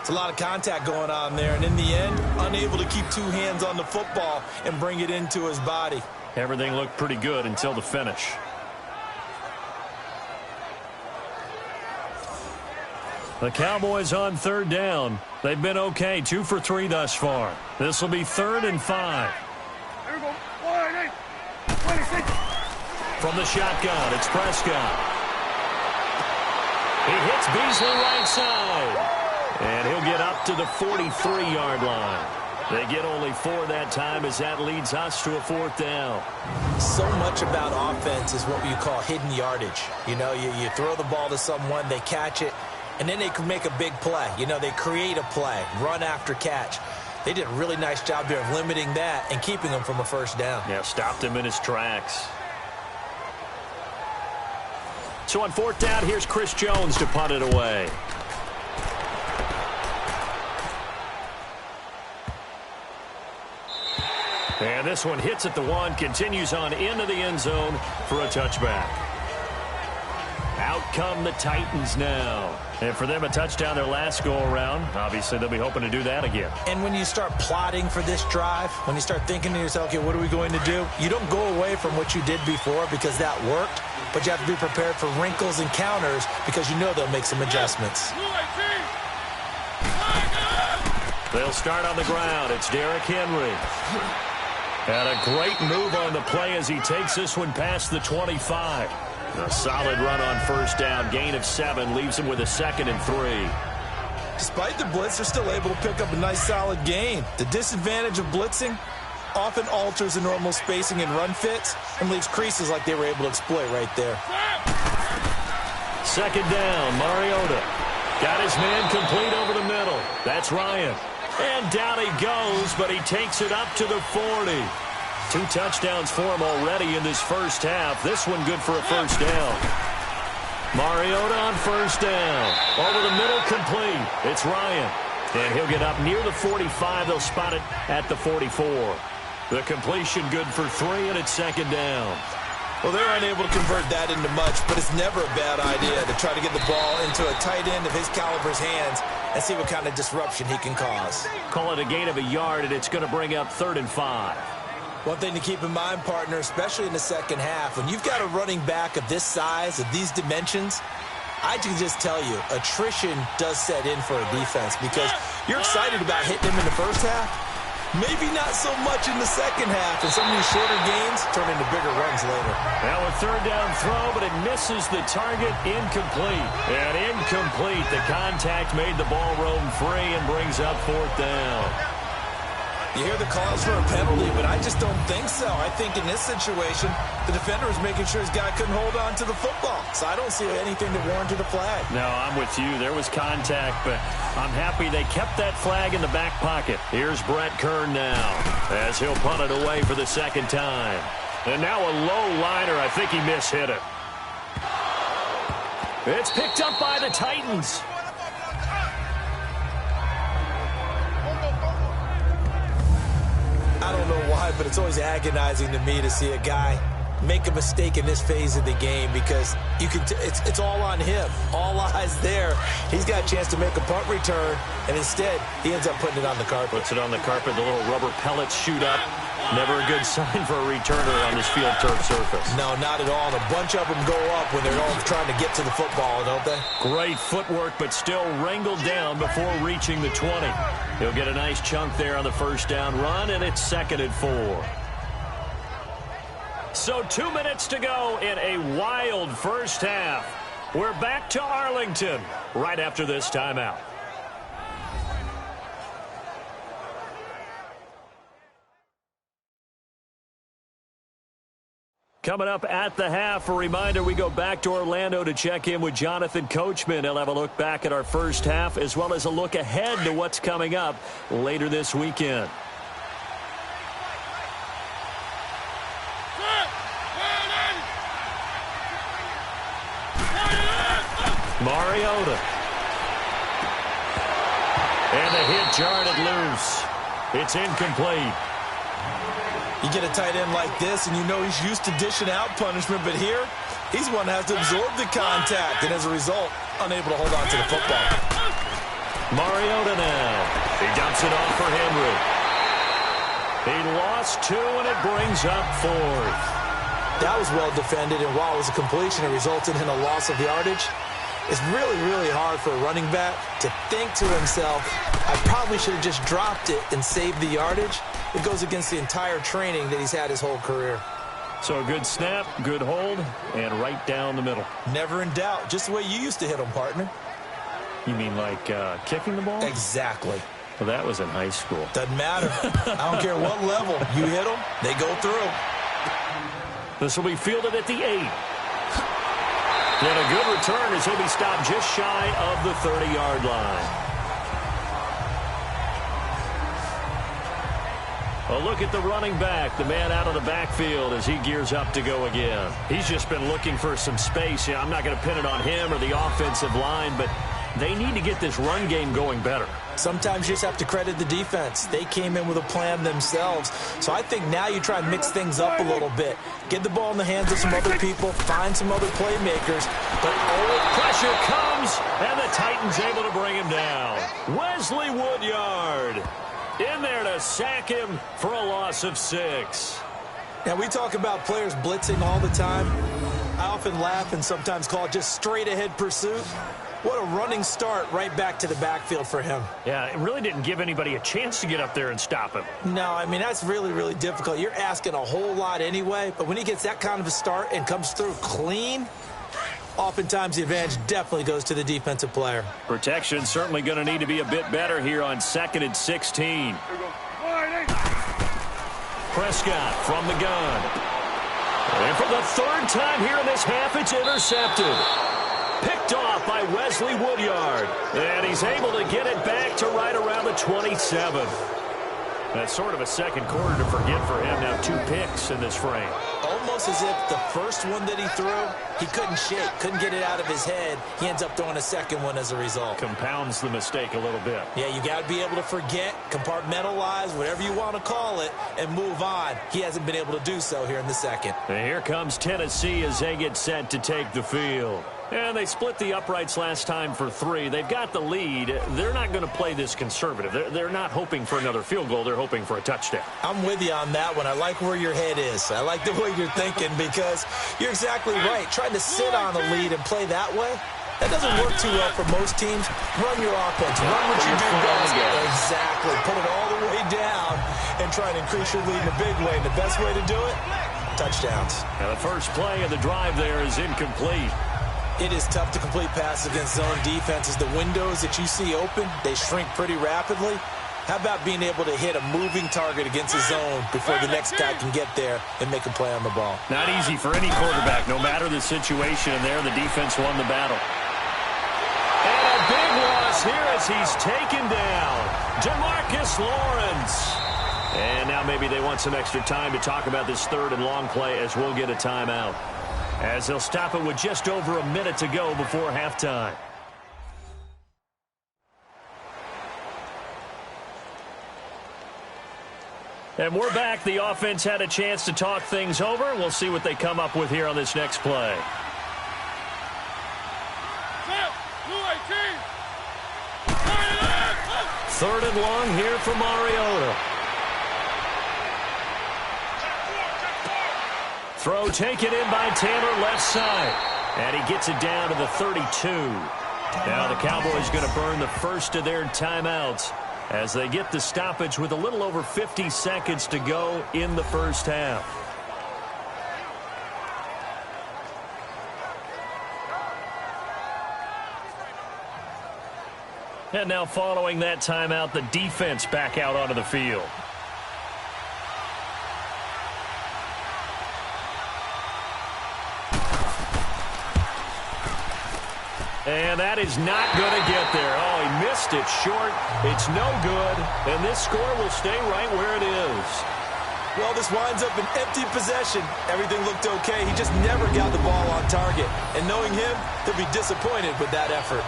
It's a lot of contact going on there. And in the end, unable to keep 2 hands on the football and bring it into his body. Everything looked pretty good until the finish. The Cowboys on 3rd down. They've been okay, 2 for 3 thus far. This will be 3rd and 5. Here we go. 26. From the shotgun, it's Prescott. He hits Beasley right side. And he'll get up to the 43-yard line. They get only 4 that time as that leads us to a 4th down. So much about offense is what you call hidden yardage. You know, you throw the ball to someone, they catch it, and then they can make a big play. You know, they create a play, run after catch. They did a really nice job there of limiting that and keeping him from a 1st down. Yeah, stopped him in his tracks. So on 4th down, here's Chris Jones to punt it away. And this one hits at the 1, continues on into the end zone for a touchback. Out come the Titans now. And for them, a touchdown their last go-around. Obviously, they'll be hoping to do that again. And when you start plotting for this drive, when you start thinking to yourself, okay, what are we going to do? You don't go away from what you did before because that worked, but you have to be prepared for wrinkles and counters because you know they'll make some adjustments. They'll start on the ground. It's Derrick Henry. And a great move on the play as he takes this one past the 25. A solid run on 1st down. Gain of 7 leaves him with a 2nd and 3. Despite the blitz, they're still able to pick up a nice solid gain. The disadvantage of blitzing often alters the normal spacing and run fits and leaves creases like they were able to exploit right there. 2nd down, Mariota. Got his man complete over the middle. That's Ryan. And down he goes, but he takes it up to the 40. 2 touchdowns for him already in this first half. This one good for a 1st down. Mariota on 1st down. Over the middle, complete. It's Ryan. And he'll get up near the 45. They'll spot it at the 44. The completion good for 3, and it's 2nd down. Well, they're unable to convert that into much, but it's never a bad idea to try to get the ball into a tight end of his caliber's hands and see what kind of disruption he can cause. Call it a gain of a yard, and it's going to bring up 3rd and 5. One thing to keep in mind, partner, especially in the second half, when you've got a running back of this size, of these dimensions, I can just tell you, attrition does set in for a defense because you're excited about hitting him in the first half. Maybe not so much in the second half, and some of these shorter gains turn into bigger runs later. Now a 3rd down throw, but it misses the target. Incomplete. And incomplete. The contact made the ball roam free and brings up 4th down. You hear the calls for a penalty, but I just don't think so. I think in this situation, the defender was making sure his guy couldn't hold on to the football. So I don't see anything that warranted a flag. No, I'm with you. There was contact, but I'm happy they kept that flag in the back pocket. Here's Brett Kern now as he'll punt it away for the 2nd time. And now a low liner. I think he mishit it. It's picked up by the Titans. I don't know why, but it's always agonizing to me to see a guy make a mistake in this phase of the game because you can it's all on him. All eyes there. He's got a chance to make a punt return, and instead he ends up putting it on the carpet. Puts it on the carpet. The little rubber pellets shoot up. Never a good sign for a returner on this field turf surface. No, not at all. And a bunch of them go up when they're all trying to get to the football, don't they? Great footwork, but still wrangled down before reaching the 20. He'll get a nice chunk there on the first down run, and it's 2nd and 4. So 2 minutes to go in a wild first half. We're back to Arlington right after this timeout. Coming up at the half, a reminder, we go back to Orlando to check in with Jonathan Coachman. He'll have a look back at our first half as well as a look ahead to what's coming up later this weekend. Mariota. And the hit jarred it loose. It's incomplete. You get a tight end like this, and you know he's used to dishing out punishment, but here, he's one that has to absorb the contact, and as a result, unable to hold on to the football. Mariota now. He dumps it off for Henry. He lost 2, and it brings up 4th. That was well defended, and while it was a completion, it resulted in a loss of yardage. It's really, really hard for a running back to think to himself, I probably should have just dropped it and saved the yardage. It goes against the entire training that he's had his whole career. So a good snap, good hold, and right down the middle. Never in doubt. Just the way you used to hit them, partner. You mean like kicking the ball? Exactly. Well, that was in high school. Doesn't matter. I don't care what level. You hit them, they go through. This will be fielded at the 8. And a good return as he'll be stopped just shy of the 30-yard line. A look at the running back, the man out of the backfield as he gears up to go again. He's just been looking for some space. I'm not going to pin it on him or the offensive line, but they need to get this run game going better. Sometimes you just have to credit the defense. They came in with a plan themselves. So I think now you try and mix things up a little bit. Get the ball in the hands of some other people, find some other playmakers. But pressure comes, and the Titans able to bring him down. Wesley Woodyard in there to sack him for a loss of 6. Now, we talk about players blitzing all the time. I often laugh and sometimes call it just straight-ahead pursuit. What a running start right back to the backfield for him. Yeah, it really didn't give anybody a chance to get up there and stop him. No, I mean, that's really, really difficult. You're asking a whole lot anyway, but when he gets that kind of a start and comes through clean, oftentimes the advantage definitely goes to the defensive player. Protection certainly going to need to be a bit better here on 2nd and 16. Prescott from the gun. And for the 3rd time here in this half, it's intercepted. Picked off by Wesley Woodyard. And he's able to get it back to right around the 27. That's sort of a second quarter to forget for him. Now 2 picks in this frame. Almost as if the first one that he threw, he couldn't shake, couldn't get it out of his head. He ends up throwing a second one as a result. Compounds the mistake a little bit. Yeah, you got to be able to forget, compartmentalize, whatever you want to call it, and move on. He hasn't been able to do so here in the second. And here comes Tennessee as they get set to take the field. And they split the uprights last time for 3. They've got the lead. They're not going to play this conservative. They're not hoping for another field goal. They're hoping for a touchdown. I'm with you on that one. I like where your head is. I like the way you're thinking because you're exactly right. Trying to sit on a lead and play that way, that doesn't work too well for most teams. Run your offense. Run what you do best. Exactly. Put it all the way down and try and increase your lead in a big way. And the best way to do it, touchdowns. Now the first play of the drive there is incomplete. It is tough to complete passes against zone defenses. The windows that you see open, they shrink pretty rapidly. How about being able to hit a moving target against a zone before the next guy can get there and make a play on the ball? Not easy for any quarterback, no matter the situation. And there, the defense won the battle. And a big loss here as he's taken down. DeMarcus Lawrence. And now maybe they want some extra time to talk about this 3rd and long play as we'll get a timeout. As they'll stop it with just over a minute to go before halftime. And we're back. The offense had a chance to talk things over. We'll see what they come up with here on this next play. 3rd and long here for Mariota. Throw taken in by Taylor left side. And he gets it down to the 32. Now the Cowboys going to burn the first of their timeouts as they get the stoppage with a little over 50 seconds to go in the first half. And now following that timeout, the defense back out onto the field. And that is not going to get there. Oh, he missed it short. It's no good. And this score will stay right where it is. Well, this winds up an empty possession. Everything looked okay. He just never got the ball on target. And knowing him, he'll be disappointed with that effort.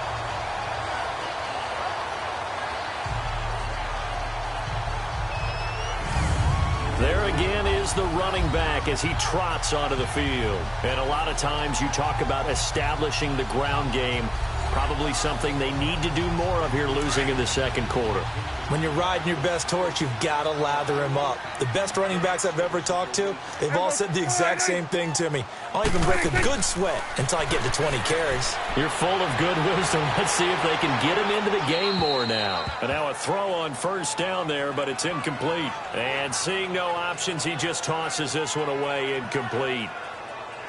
There again is the running back as he trots onto the field. And a lot of times you talk about establishing the ground game. Probably something they need to do more of here losing in the second quarter. When you're riding your best horse, you've got to lather him up. The best running backs I've ever talked to, they've all said the exact same thing to me. I'll even break a good sweat until I get to 20 carries. You're full of good wisdom. Let's see if they can get him into the game more now. And now a throw on first down there, but it's incomplete. And seeing no options, he just tosses this one away, incomplete.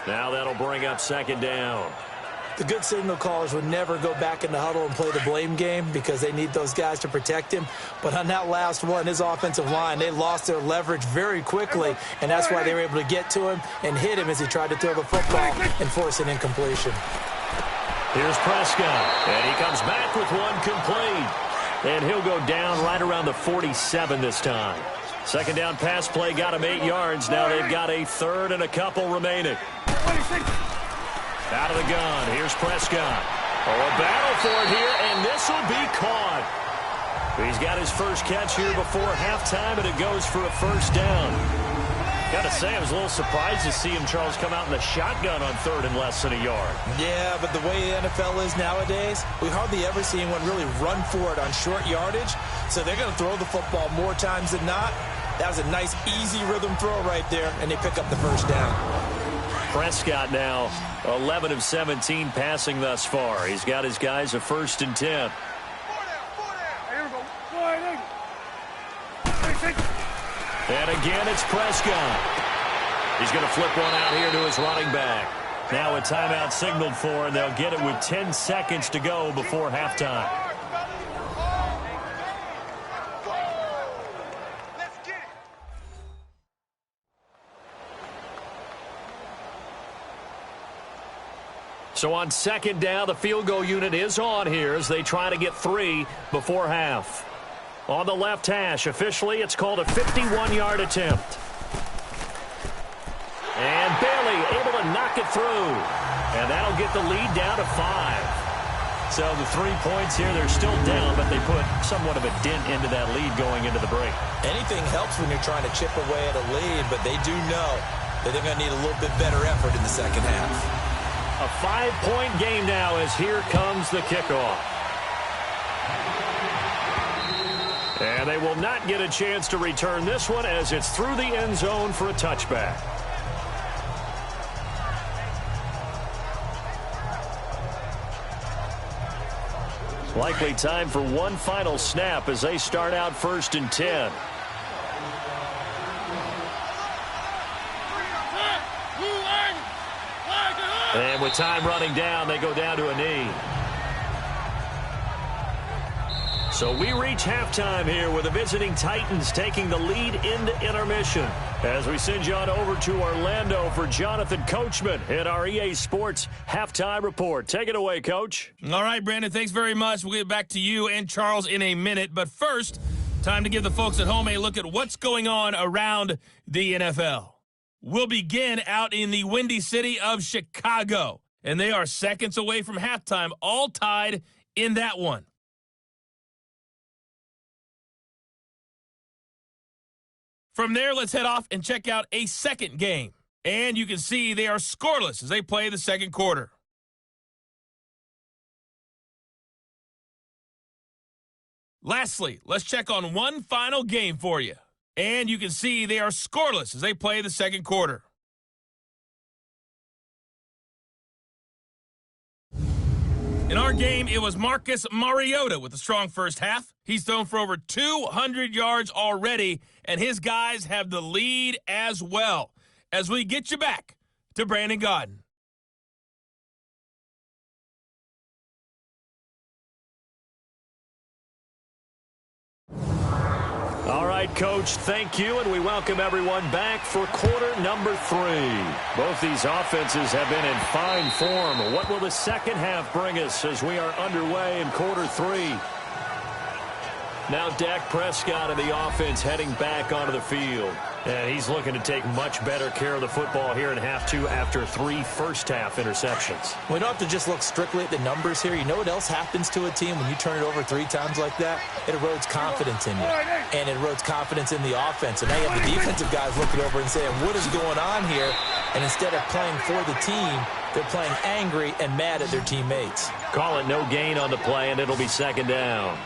Now that'll bring up second down. The good signal callers would never go back in the huddle and play the blame game because they need those guys to protect him. But on that last one, his offensive line, they lost their leverage very quickly, and that's why they were able to get to him and hit him as he tried to throw the football and force an incompletion. Here's Prescott, and he comes back with one complete. And he'll go down right around the 47 this time. Second down pass play got him 8 yards. Now they've got a third and a couple remaining. 26. Out of the gun, here's Prescott. Oh, a battle for it here, and this will be caught. He's got his first catch here before halftime, and it goes for a first down. Got to say, I was a little surprised to see him, Charles, come out in the shotgun on third and less than a yard. Yeah, but the way the NFL is nowadays, we hardly ever see anyone really run for it on short yardage, so they're going to throw the football more times than not. That was a nice, easy rhythm throw right there, and they pick up the first down. Prescott now 11 of 17 passing thus far. He's got his guys a 1st and 10. Here we go. 26. And again, it's Prescott. He's going to flip one out here to his running back. Now a timeout signaled for, and they'll get it with 10 seconds to go before halftime. So on second down, the field goal unit is on here as they try to get 3 before half. On the left hash, officially, it's called a 51-yard attempt. And Bailey able to knock it through. And that'll get the lead down to 5. So the 3 points here, they're still down, but they put somewhat of a dent into that lead going into the break. Anything helps when you're trying to chip away at a lead, but they do know that they're going to need a little bit better effort in the second half. A 5-point game now as here comes the kickoff. And they will not get a chance to return this one as it's through the end zone for a touchback. Likely time for one final snap as they start out 1st and 10. And with time running down, they go down to a knee. So we reach halftime here with the visiting Titans taking the lead into intermission. As we send you on over to Orlando for Jonathan Coachman in our EA Sports Halftime Report. Take it away, Coach. All right, Brandon, thanks very much. We'll get back to you and Charles in a minute. But first, time to give the folks at home a look at what's going on around the NFL. We'll begin out in the windy city of Chicago, and they are seconds away from halftime, all tied in that one. From there, let's head off and check out a second game. And you can see they are scoreless as they play the second quarter. Lastly, let's check on one final game for you. And you can see they are scoreless as they play the second quarter. In our game, it was Marcus Mariota with a strong first half. He's thrown for over 200 yards already, and his guys have the lead as well. As we get you back to Brandon Gaudin. All right, Coach, thank you, and we welcome everyone back for quarter number 3. Both these offenses have been in fine form. What will the second half bring us as we are underway in quarter 3? Now Dak Prescott and the offense heading back onto the field. And he's looking to take much better care of the football here in half 2 after 3 first-half interceptions. We don't have to just look strictly at the numbers here. You know what else happens to a team when you turn it over 3 times like that? It erodes confidence in you. And it erodes confidence in the offense. And now you have the defensive guys looking over and saying, what is going on here? And instead of playing for the team, they're playing angry and mad at their teammates. Call it no gain on the play, and it'll be second down.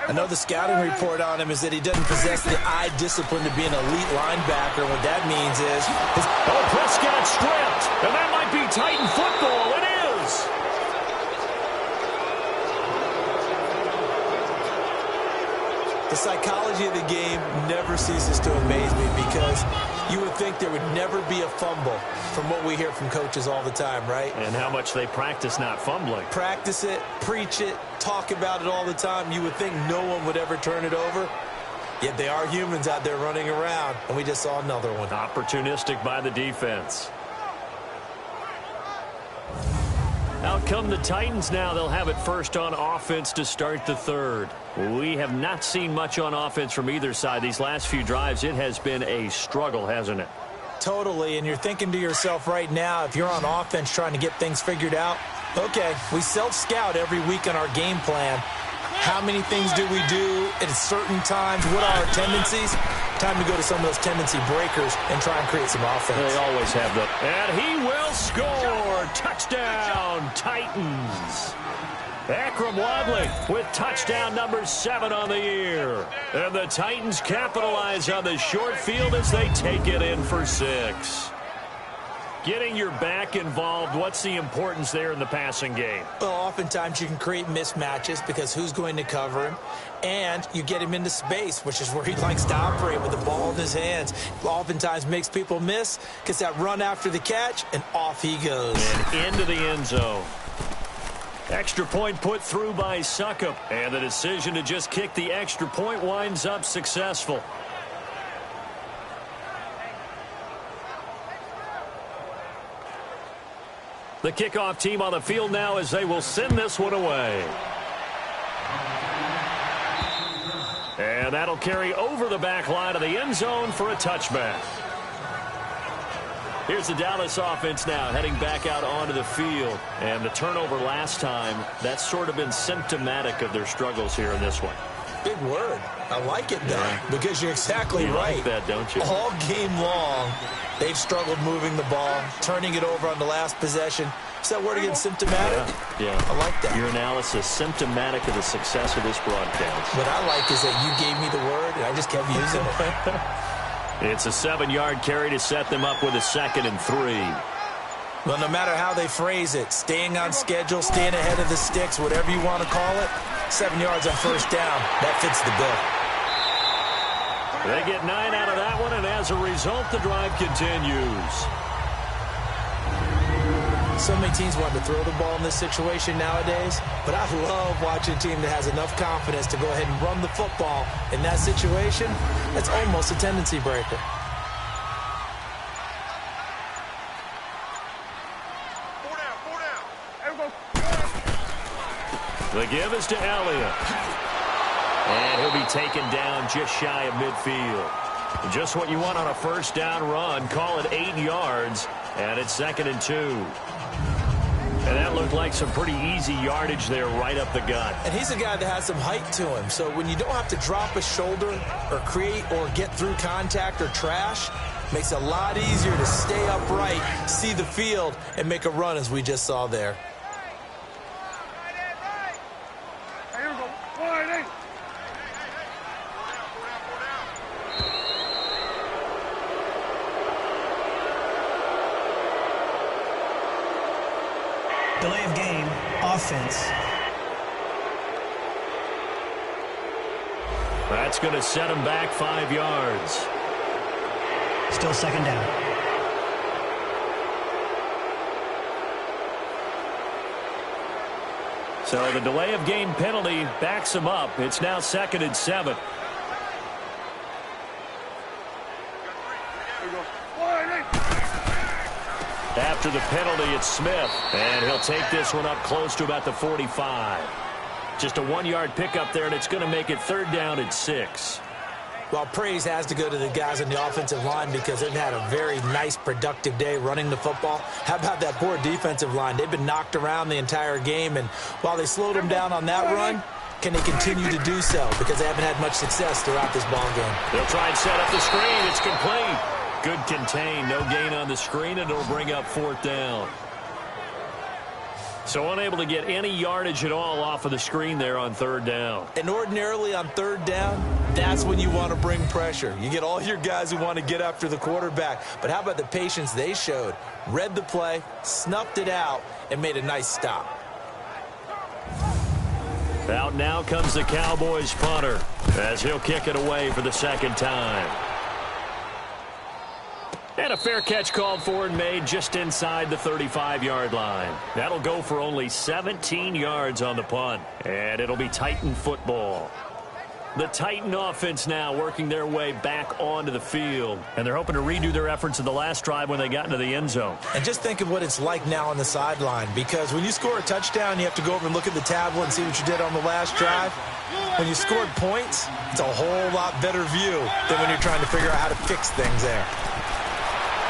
I know the scouting report on him is that he doesn't possess the eye discipline to be an elite linebacker. What that means is... Prescott stripped, and that might be Titan football. It is! The psychology of the game never ceases to amaze me because you would think there would never be a fumble from what we hear from coaches all the time, right? And how much they practice not fumbling. Practice it, preach it, talk about it all the time. You would think no one would ever turn it over. Yet they are humans out there running around, and we just saw another one. Opportunistic by the defense. Out come the Titans now. They'll have it first on offense to start the third. We have not seen much on offense from either side. These last few drives, it has been a struggle, hasn't it? Totally, and you're thinking to yourself right now, if you're on offense trying to get things figured out, okay, we self-scout every week on our game plan. How many things do we do at certain times? What are our tendencies? Time to go to some of those tendency breakers and try and create some offense. They always have them. And he will score. Touchdown, Titans. Akram Wadley with touchdown number 7 on the year. And the Titans capitalize on the short field as they take it in for 6. Getting your back involved, what's the importance there in the passing game? Well, oftentimes you can create mismatches because who's going to cover him? And you get him into space, which is where he likes to operate with the ball in his hands. Oftentimes makes people miss, gets that run after the catch, and off he goes. And into the end zone. Extra point put through by Suckup. And the decision to just kick the extra point winds up successful. The kickoff team on the field now as they will send this one away. And that'll carry over the back line of the end zone for a touchback. Here's the Dallas offense now heading back out onto the field. And the turnover last time, that's sort of been symptomatic of their struggles here in this one. Big word. I like it, though, because you're exactly right. Like that, don't you? All game long, they've struggled moving the ball, turning it over on the last possession. Is that word again, symptomatic? Yeah. I like that. Your analysis, symptomatic of the success of this broadcast. What I like is that you gave me the word, and I just kept using it. It's a 7-yard carry to set them up with a 2nd and 3. Well, no matter how they phrase it, staying on schedule, staying ahead of the sticks, whatever you want to call it, 7 yards on first down, that fits the bill. They get 9 out of that one, and as a result, the drive continues. So many teams want to throw the ball in this situation nowadays, but I love watching a team that has enough confidence to go ahead and run the football. In that situation, that's almost a tendency breaker. The give is to Elliott. And he'll be taken down just shy of midfield. Just what you want on a first down run. Call it 8 yards, and it's 2nd and 2. And that looked like some pretty easy yardage there right up the gut. And he's a guy that has some height to him. So when you don't have to drop a shoulder or create or get through contact or trash, makes it a lot easier to stay upright, see the field, and make a run as we just saw there. Delay of game, offense. That's going to set him back 5 yards. Still second down. So the delay of game penalty backs him up. It's now 2nd and 7. After the penalty, it's Smith, and he'll take this one up close to about the 45. Just a 1-yard pickup there, and it's going to make it 3rd down and 6. Well, praise has to go to the guys on the offensive line because they've had a very nice, productive day running the football. How about that poor defensive line? They've been knocked around the entire game, and while they slowed them down on that run, can they continue to do so? Because they haven't had much success throughout this ball game. They'll try and set up the screen. It's complete. Good contain. No gain on the screen, and it'll bring up 4th down. So unable to get any yardage at all off of the screen there on 3rd down. And ordinarily on 3rd down, that's when you want to bring pressure. You get all your guys who want to get after the quarterback. But how about the patience they showed? Read the play, snuffed it out, and made a nice stop. Out now comes the Cowboys punter as he'll kick it away for the 2nd time. And a fair catch called for and made just inside the 35-yard line. That'll go for only 17 yards on the punt. And it'll be Titan football. The Titan offense now working their way back onto the field. And they're hoping to redo their efforts in the last drive when they got into the end zone. And just think of what it's like now on the sideline. Because when you score a touchdown, you have to go over and look at the tablet and see what you did on the last drive. When you scored points, it's a whole lot better view than when you're trying to figure out how to fix things there.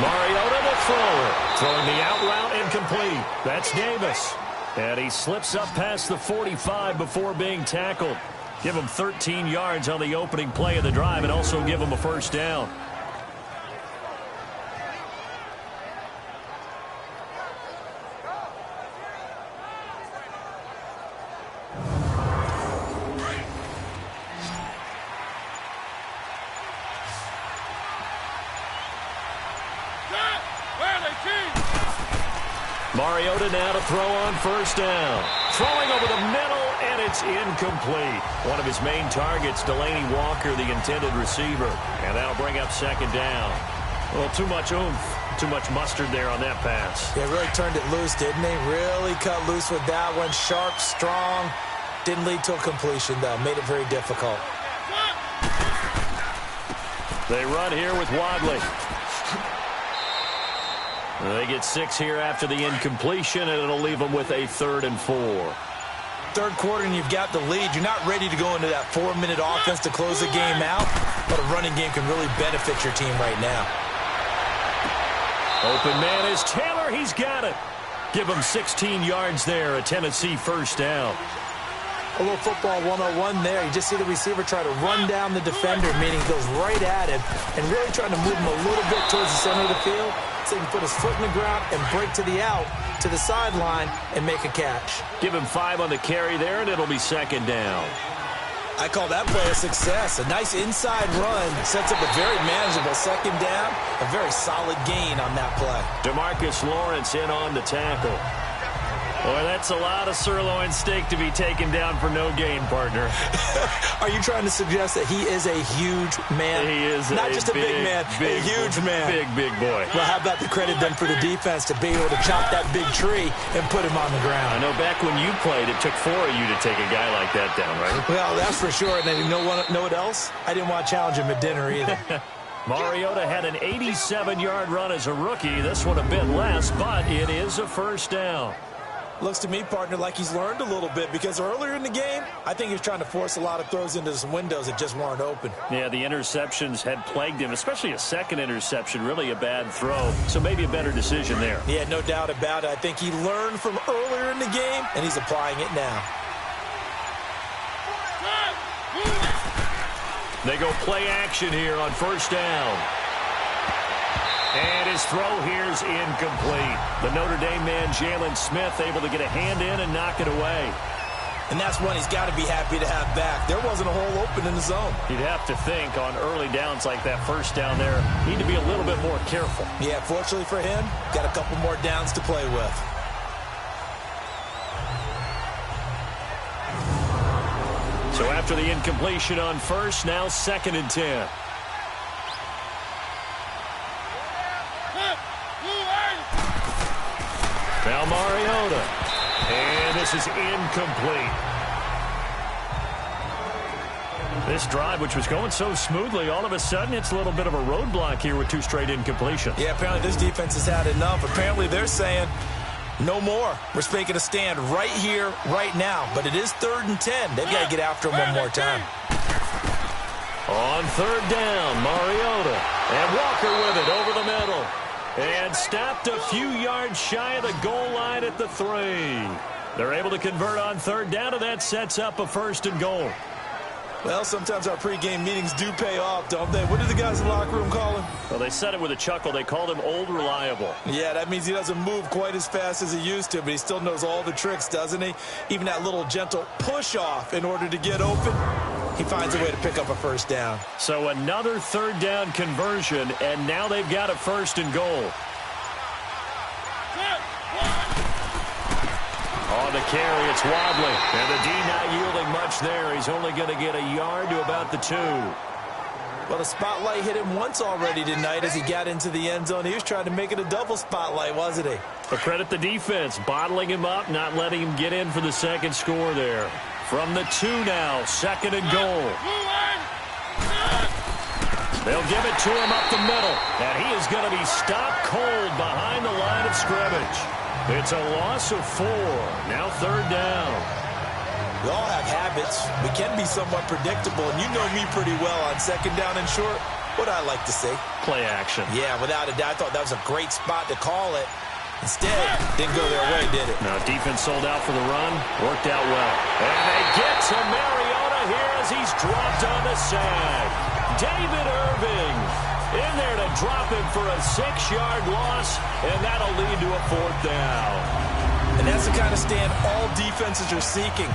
Mariota to throw. Throwing the out route incomplete. That's Davis. And he slips up past the 45 before being tackled. Give him 13 yards on the opening play of the drive and also give him a 1st down. Mariota now to throw on 1st down. Throwing over the middle, and it's incomplete. One of his main targets, Delaney Walker, the intended receiver. And that'll bring up 2nd down. Well, too much oomph, too much mustard there on that pass. They really turned it loose, didn't they? Really cut loose with that one. Sharp, strong. Didn't lead to a completion, though. Made it very difficult. They run here with Wadley. They get 6 here after the incompletion, and it'll leave them with a 3rd and 4. 3rd quarter, and you've got the lead. You're not ready to go into that 4-minute offense to close the game out, but a running game can really benefit your team right now. Open man is Taylor. He's got it. Give him 16 yards there, a Tennessee 1st down. A little football 101 there. You just see the receiver try to run down the defender, meaning he goes right at him, and really trying to move him a little bit towards the center of the field so he can put his foot in the ground and break to the out, to the sideline, and make a catch. Give him 5 on the carry there, and it'll be 2nd down. I call that play a success. A nice inside run sets up a very manageable 2nd down. A very solid gain on that play. DeMarcus Lawrence in on the tackle. Boy, that's a lot of sirloin steak to be taken down for no gain, partner. Are you trying to suggest that he is a huge man? He is not just a big man, a huge man. Big boy. Well, how about the credit then for the defense to be able to chop that big tree and put him on the ground? I know back when you played, it took 4 of you to take a guy like that down, right? Well, that's for sure. And then you know what else? I didn't want to challenge him at dinner either. Mariota had an 87-yard run as a rookie. This one a bit less, but it is a 1st down. Looks to me, partner, like he's learned a little bit because earlier in the game, I think he was trying to force a lot of throws into some windows that just weren't open. Yeah, the interceptions had plagued him, especially a 2nd interception, really a bad throw. So maybe a better decision there. Yeah, no doubt about it. I think he learned from earlier in the game, and he's applying it now. They go play action here on 1st down. And his throw here is incomplete. The Notre Dame man, Jalen Smith, able to get a hand in and knock it away. And that's one he's got to be happy to have back. There wasn't a hole open in the zone. You'd have to think on early downs like that 1st down there, need to be a little bit more careful. Yeah, fortunately for him, got a couple more downs to play with. So after the incompletion on first, now 2nd and 10. Now Mariota. And this is incomplete. This drive, which was going so smoothly, all of a sudden it's a little bit of a roadblock here with 2 straight incompletions. Yeah, apparently this defense has had enough. Apparently they're saying no more. We're making a stand right here, right now. But it is 3rd and 10. They've got to get after him one more time. On 3rd down, Mariota. And Walker with it over the middle. And stopped a few yards shy of the goal line at the 3. They're able to convert on 3rd down, and that sets up a 1st and goal. Well, sometimes our pregame meetings do pay off, don't they? What did the guys in the locker room call him? Well, they said it with a chuckle. They called him Old Reliable. Yeah, that means he doesn't move quite as fast as he used to, but he still knows all the tricks, doesn't he? Even that little gentle push-off in order to get open, he finds a way to pick up a 1st down. So another 3rd down conversion, and now they've got a 1st and goal. On the carry, it's Wadley. And the D not yielding much there. He's only going to get a yard to about the 2. Well, the spotlight hit him once already tonight as he got into the end zone. He was trying to make it a double spotlight, wasn't he? But credit the defense, bottling him up, not letting him get in for the 2nd score there. From the 2 now, 2nd and goal. They'll give it to him up the middle. And he is going to be stopped cold behind the line of scrimmage. It's a loss of 4. Now 3rd down. We all have habits. We can be somewhat predictable, and you know me pretty well on 2nd down and short. What I like to see. Play action. Yeah, without a doubt. I thought that was a great spot to call it. Instead, didn't go their way, did it? Now defense sold out for the run. Worked out well. And they get to Mariota here as he's dropped on the side. David Irving in there to drop him for a 6-yard loss, and that'll lead to a 4th down. And that's the kind of stand all defenses are seeking.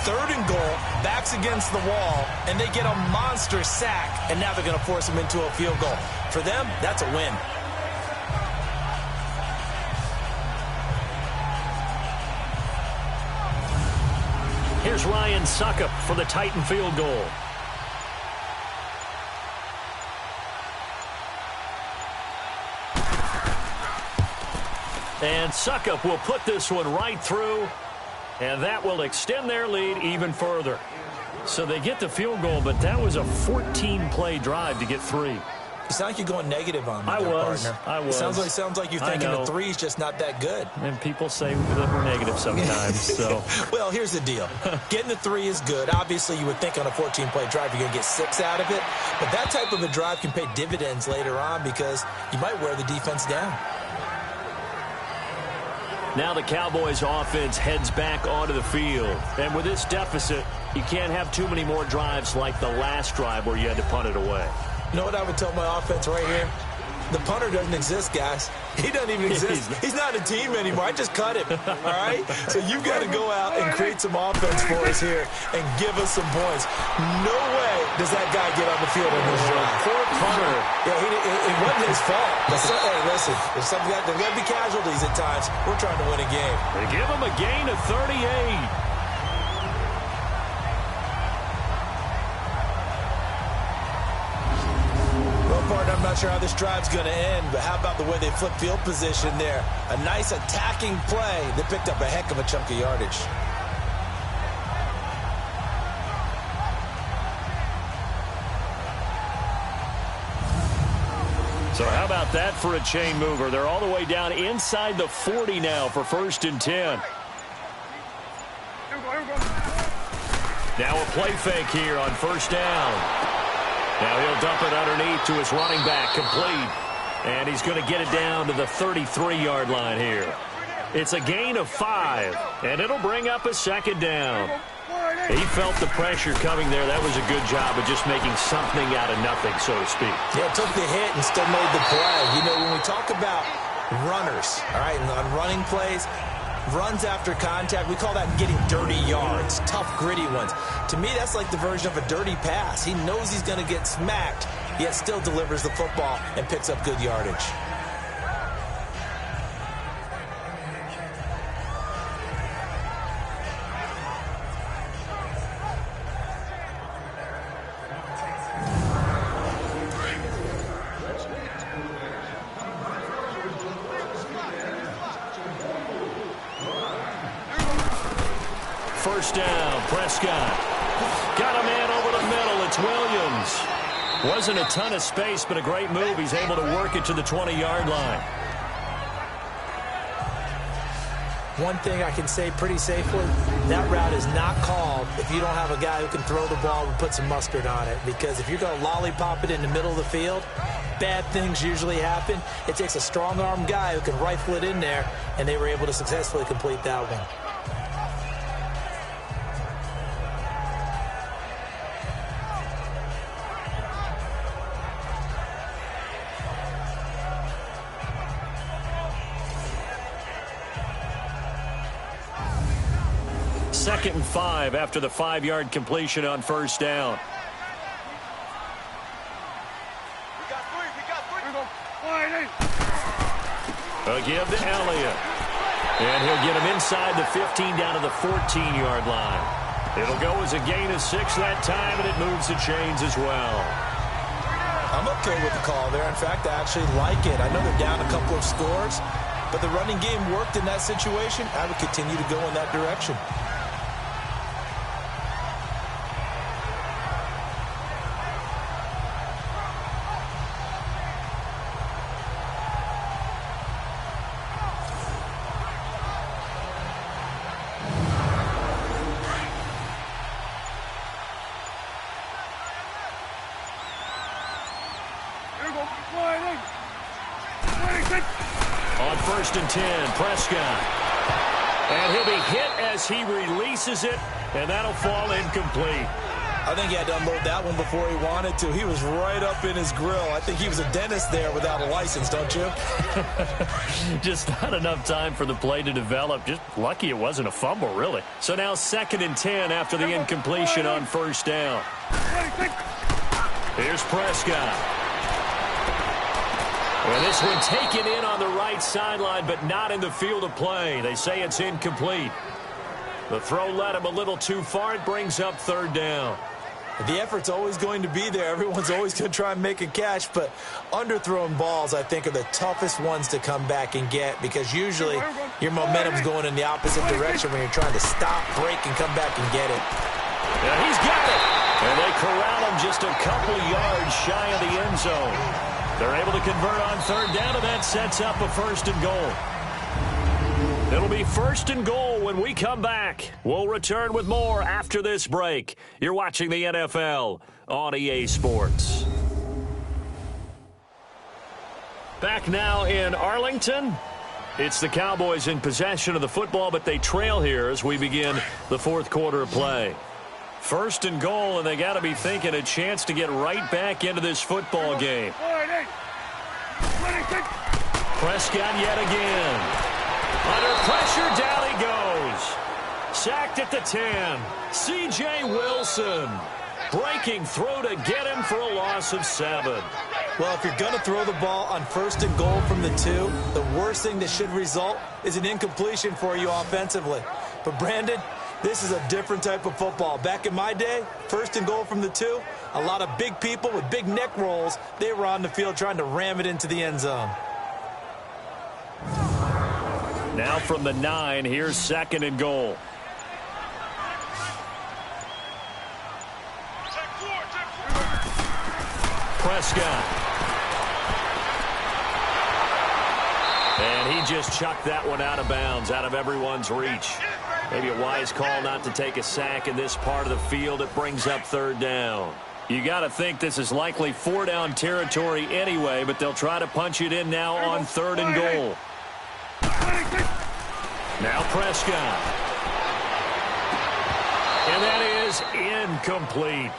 3rd and goal, backs against the wall, and they get a monster sack, and now they're going to force him into a field goal. For them, that's a win. Here's Ryan Suckup for the Titan field goal. And Suckup will put this one right through, and that will extend their lead even further. So they get the field goal, but that was a 14-play drive to get 3. You sound like you're going negative on me, I was. Sounds like you're thinking the 3 is just not that good. And people say that we're negative sometimes. So, well, here's the deal. Getting the 3 is good. Obviously, you would think on a 14-play drive you're going to get 6 out of it. But that type of a drive can pay dividends later on because you might wear the defense down. Now the Cowboys offense heads back onto the field. And with this deficit, you can't have too many more drives like the last drive where you had to punt it away. You know what I would tell my offense right here? The punter doesn't exist, guys. He doesn't even exist. He's not a team anymore. I just cut him, all right? So you've got to go out and create some offense for us here and give us some points. No way does that guy get on the field in this drive. Poor punter. Yeah, it wasn't his fault. But hey, listen, there's got to be casualties at times. We're trying to win a game. They give him a gain of 38. I'm not sure how this drive's going to end, but how about the way they flip field position there? A nice attacking play that picked up a heck of a chunk of yardage. So how about that for a chain mover? They're all the way down inside the 40 now for 1st and 10. Now a play fake here on 1st down. Now he'll dump it underneath to his running back, complete. And he's going to get it down to the 33-yard line here. It's a gain of 5, and it'll bring up a 2nd down. He felt the pressure coming there. That was a good job of just making something out of nothing, so to speak. Yeah, took the hit and still made the play. You know, when we talk about runners, all right, and on running plays, runs after contact, we call that getting dirty yards, tough, gritty ones. To me, that's like the version of a dirty pass. He knows he's going to get smacked, yet still delivers the football and picks up good yardage. first down. Prescott got a man over the middle. It's Williams. Wasn't a ton of space, but a great move. He's able to work it to the 20-yard line. One thing I can say pretty safely, that route is not called if you don't have a guy who can throw the ball and put some mustard on it. Because if you're going to lollipop it in the middle of the field, bad things usually happen. It takes a strong-arm guy who can rifle it in there, and they were able to successfully complete that one. Second and 5 after the 5-yard completion on first down. We got three. Here we go. A give to Elliott. And he'll get him inside the 15 down to the 14-yard line. It'll go as a gain of 6 that time, and it moves the chains as well. I'm okay with the call there. In fact, I actually like it. I know they're down a couple of scores, but the running game worked in that situation. I would continue to go in that direction. On first and 10, Prescott. And he'll be hit as he releases it, and that'll fall incomplete. I think he had to unload that one before he wanted to. He was right up in his grill. I think he was a dentist there without a license, don't you? Just not enough time for the play to develop. Just lucky it wasn't a fumble, really. So now second and 10 after the incompletion on first down. Here's Prescott. And this one taken in on the right sideline, but not in the field of play. They say it's incomplete. The throw led him a little too far. It brings up third down. The effort's always going to be there. Everyone's always going to try and make a catch, but underthrown balls, I think, are the toughest ones to come back and get because usually your momentum's going in the opposite direction when you're trying to stop, break, and come back and get it. Yeah, he's got it. And they corral him just a couple yards shy of the end zone. They're able to convert on third down, and that sets up a first and goal. It'll be first and goal when we come back. We'll return with more after this break. You're watching the NFL on EA Sports. Back now in Arlington. It's the Cowboys in possession of the football, but they trail here as we begin the fourth quarter of play. First and goal, and they got to be thinking a chance to get right back into this football game. Prescott yet again. Under pressure, down he goes. Sacked at the 10. C.J. Wilson breaking through to get him for a loss of 7. Well, if you're going to throw the ball on first and goal from the 2, the worst thing that should result is an incompletion for you offensively. But, Brandon, this is a different type of football. Back in my day, first and goal from the 2, a lot of big people with big neck rolls, they were on the field trying to ram it into the end zone. Now from the 9, here's second and goal. Prescott. And he just chucked that one out of bounds, out of everyone's reach. Maybe a wise call not to take a sack in this part of the field. It brings up third down. You got to think this is likely 4-down territory anyway, but they'll try to punch it in now on third and goal. Now Prescott. And that is incomplete.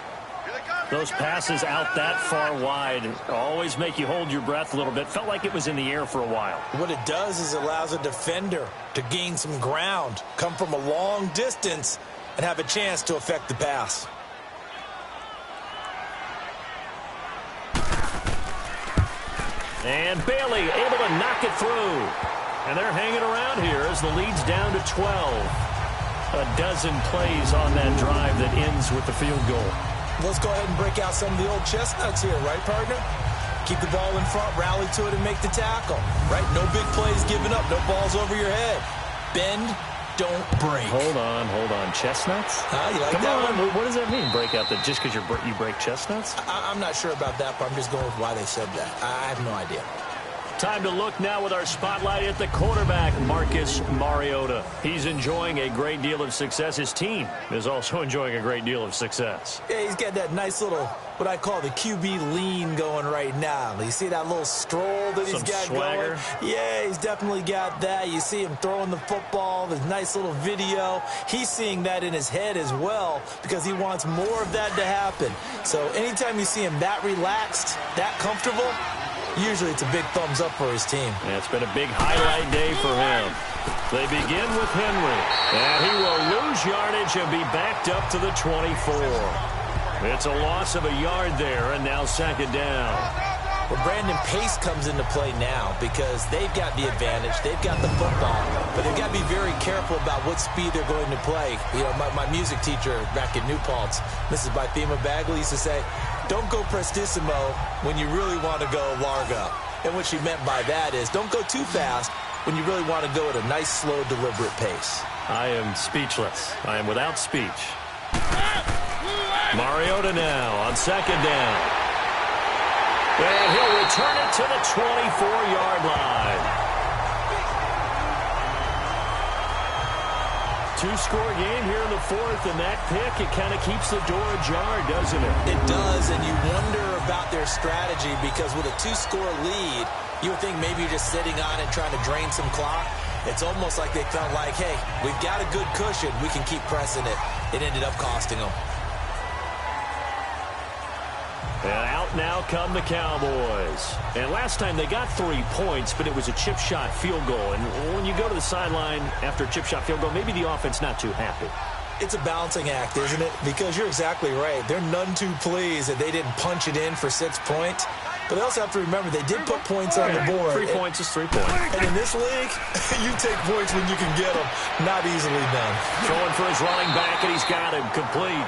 Those passes out that far wide always make you hold your breath a little bit. Felt like it was in the air for a while. What it does is it allows a defender to gain some ground, come from a long distance, and have a chance to affect the pass. And Bailey able to knock it through. And they're hanging around here as the lead's down to 12. A dozen plays on that drive that ends with the field goal. Let's go ahead and break out some of the old chestnuts here, right, partner? Keep the ball in front, rally to it, and make the tackle, right? No big plays given up, no balls over your head. Bend, don't break. Hold on. Chestnuts? You like Come that on. one? What does that mean, break out? Just because you break chestnuts? I'm not sure about that, but I'm just going with why they said that. I have no idea. Time to look now with our spotlight at the quarterback, Marcus Mariota. He's enjoying a great deal of success. His team is also enjoying a great deal of success. Yeah, he's got that nice little, what I call the QB lean going right now. You see that little stroll that he's got swagger going? Yeah, he's definitely got that. You see him throwing the football, this nice little video. He's seeing that in his head as well because he wants more of that to happen. So anytime you see him that relaxed, that comfortable, usually it's a big thumbs up for his team. Yeah, it's been a big highlight day for him. They begin with Henry, and he will lose yardage and be backed up to the 24. It's a loss of a yard there, and now second down. Well, Brandon, pace comes into play now because they've got the advantage. They've got the football, but they've got to be very careful about what speed they're going to play. You know, my music teacher back in New Paltz, Mrs. Bythema Bagley, used to say, don't go prestissimo when you really want to go largo. And what she meant by that is don't go too fast when you really want to go at a nice, slow, deliberate pace. I am speechless. I am without speech. Mariota now on second down. And he'll return it to the 24-yard line. Two-score game here in the fourth, and that pick, it kind of keeps the door ajar, doesn't it? It does, and you wonder about their strategy because with a two-score lead, you would think maybe you're just sitting on it trying to drain some clock. It's almost like they felt like, hey, we've got a good cushion. We can keep pressing it. It ended up costing them. And out now come the Cowboys. And last time they got 3 points, but it was a chip shot field goal. And when you go to the sideline after a chip shot field goal, maybe the offense not too happy. It's a balancing act, isn't it? Because you're exactly right. They're none too pleased that they didn't punch it in for 6 points. But they also have to remember they did put points on the board. 3 points is 3 points. And in this league, you take points when you can get them. Not easily done. Throwing for his running back, and he's got him complete.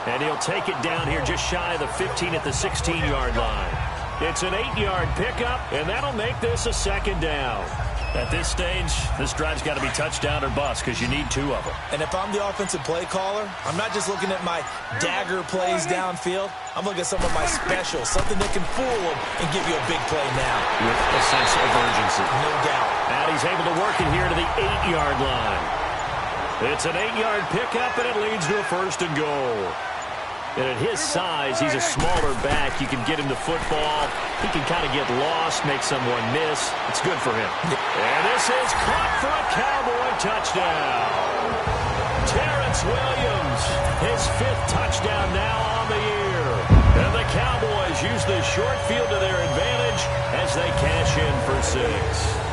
And he'll take it down here just shy of the 15 at the 16-yard line. It's an 8-yard pickup, and that'll make this a second down. At this stage, this drive's got to be touchdown or bust because you need 2 of them. And if I'm the offensive play caller, I'm not just looking at my dagger plays downfield. I'm looking at some of my specials, something that can fool them and give you a big play now. With a sense of urgency. No doubt. And he's able to work it here to the 8-yard line. It's an 8-yard pickup, and it leads to a first and goal. And at his size, he's a smaller back. You can get him the football. He can kind of get lost, make someone miss. It's good for him. And this is caught for a Cowboy touchdown. Terrence Williams, his 5th touchdown now on the year. And the Cowboys use the short field to their advantage as they cash in for 6.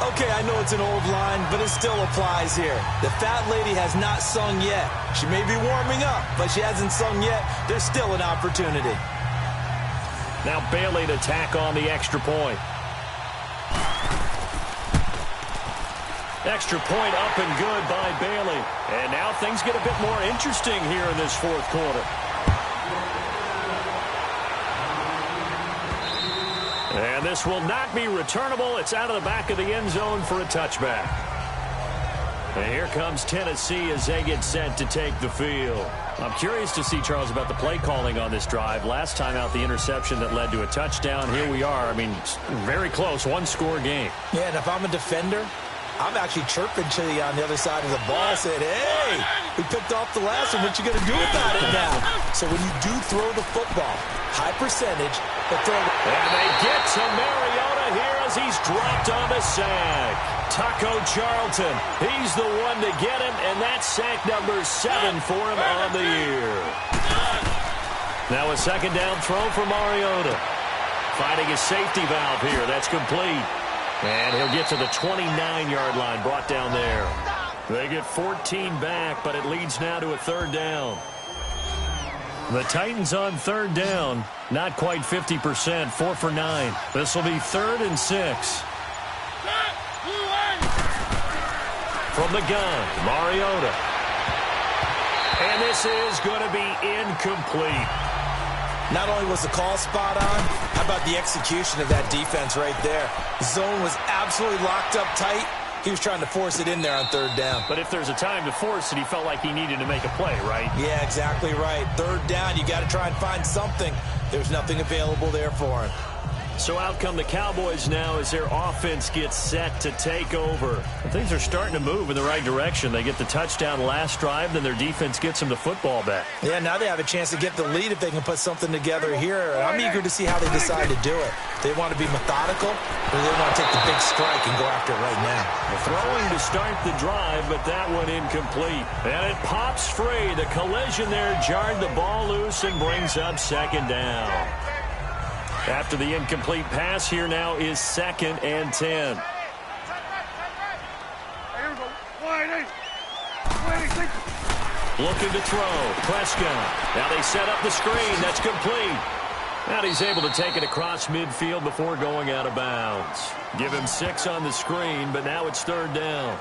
Okay, I know it's an old line, but it still applies here. The fat lady has not sung yet. She may be warming up, but she hasn't sung yet. There's still an opportunity. Now Bailey to tack on the extra point. Extra point up and good by Bailey. And now things get a bit more interesting here in this fourth quarter. And this will not be returnable. It's out of the back of the end zone for a touchback. And here comes Tennessee as they get set to take the field. I'm curious to see, Charles, about the play calling on this drive. Last time out, the interception that led to a touchdown. Here we are. I mean, very close, one-score game. Yeah, and if I'm a defender, I'm actually chirping to you on the other side of the ball, saying, hey, we picked off the last one. What you going to do about it now? So when you do throw the football, high percentage, but throw it. And they get to Mariota here as he's dropped on the sack. Taco Charlton, he's the one to get him, and that's sack number 7 for him on the year. Now a second down throw for Mariota. Finding his safety valve here. That's complete. And he'll get to the 29-yard line, brought down there. They get 14 back, but it leads now to a third down. The Titans on third down, not quite 50%, 4 for 9. This will be 3rd and 6. From the gun, Mariota. And this is going to be incomplete. Not only was the call spot on, how about the execution of that defense right there? The zone was absolutely locked up tight. He was trying to force it in there on third down. But if there's a time to force it, he felt like he needed to make a play, right? Yeah, exactly right. Third down, you got to try and find something. There's nothing available there for him. So out come the Cowboys now as their offense gets set to take over. And things are starting to move in the right direction. They get the touchdown last drive, then their defense gets them the football back. Yeah, now they have a chance to get the lead if they can put something together here. I'm eager to see how they decide to do it. They want to be methodical, or they want to take the big strike and go after it right now. Throwing to start the drive, but that one incomplete. And it pops free. The collision there jarred the ball loose and brings up second down. After the incomplete pass, here now is 2nd and 10. Looking to throw. Prescott. Now they set up the screen. That's complete. And he's able to take it across midfield before going out of bounds. Give him 6 on the screen, but now it's 3rd down.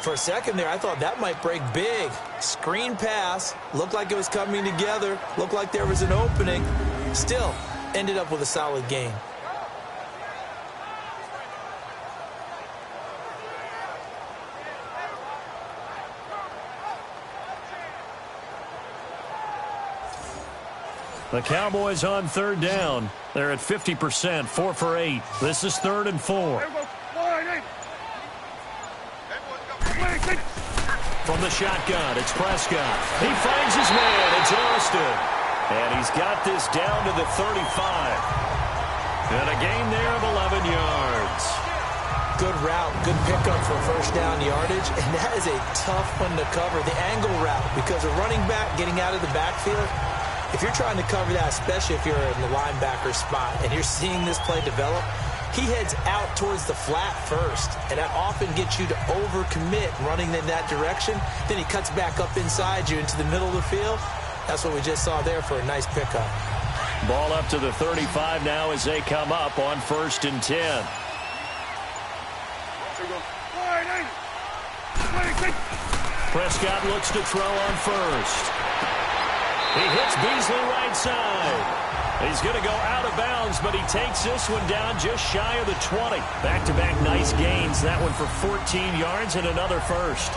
For a second there, I thought that might break big. Screen pass. Looked like it was coming together. Looked like there was an opening. Still, ended up with a solid game. The Cowboys on 3rd down. They're at 50%, 4 for 8. This is 3rd and 4. From the shotgun, it's Prescott. He finds his man. It's Austin. And he's got this down to the 35. And a gain there of 11 yards. Good route, good pickup for first down yardage. And that is a tough one to cover, the angle route, because a running back getting out of the backfield, if you're trying to cover that, especially if you're in the linebacker spot and you're seeing this play develop, he heads out towards the flat first, and that often gets you to overcommit running in that direction. Then he cuts back up inside you into the middle of the field. That's what we just saw there for a nice pickup. Ball up to the 35 now as they come up on 1st and 10. Prescott looks to throw on 1st. He hits Beasley right side. He's going to go out of bounds, but he takes this one down just shy of the 20. Back-to-back nice gains. That one for 14 yards and another first.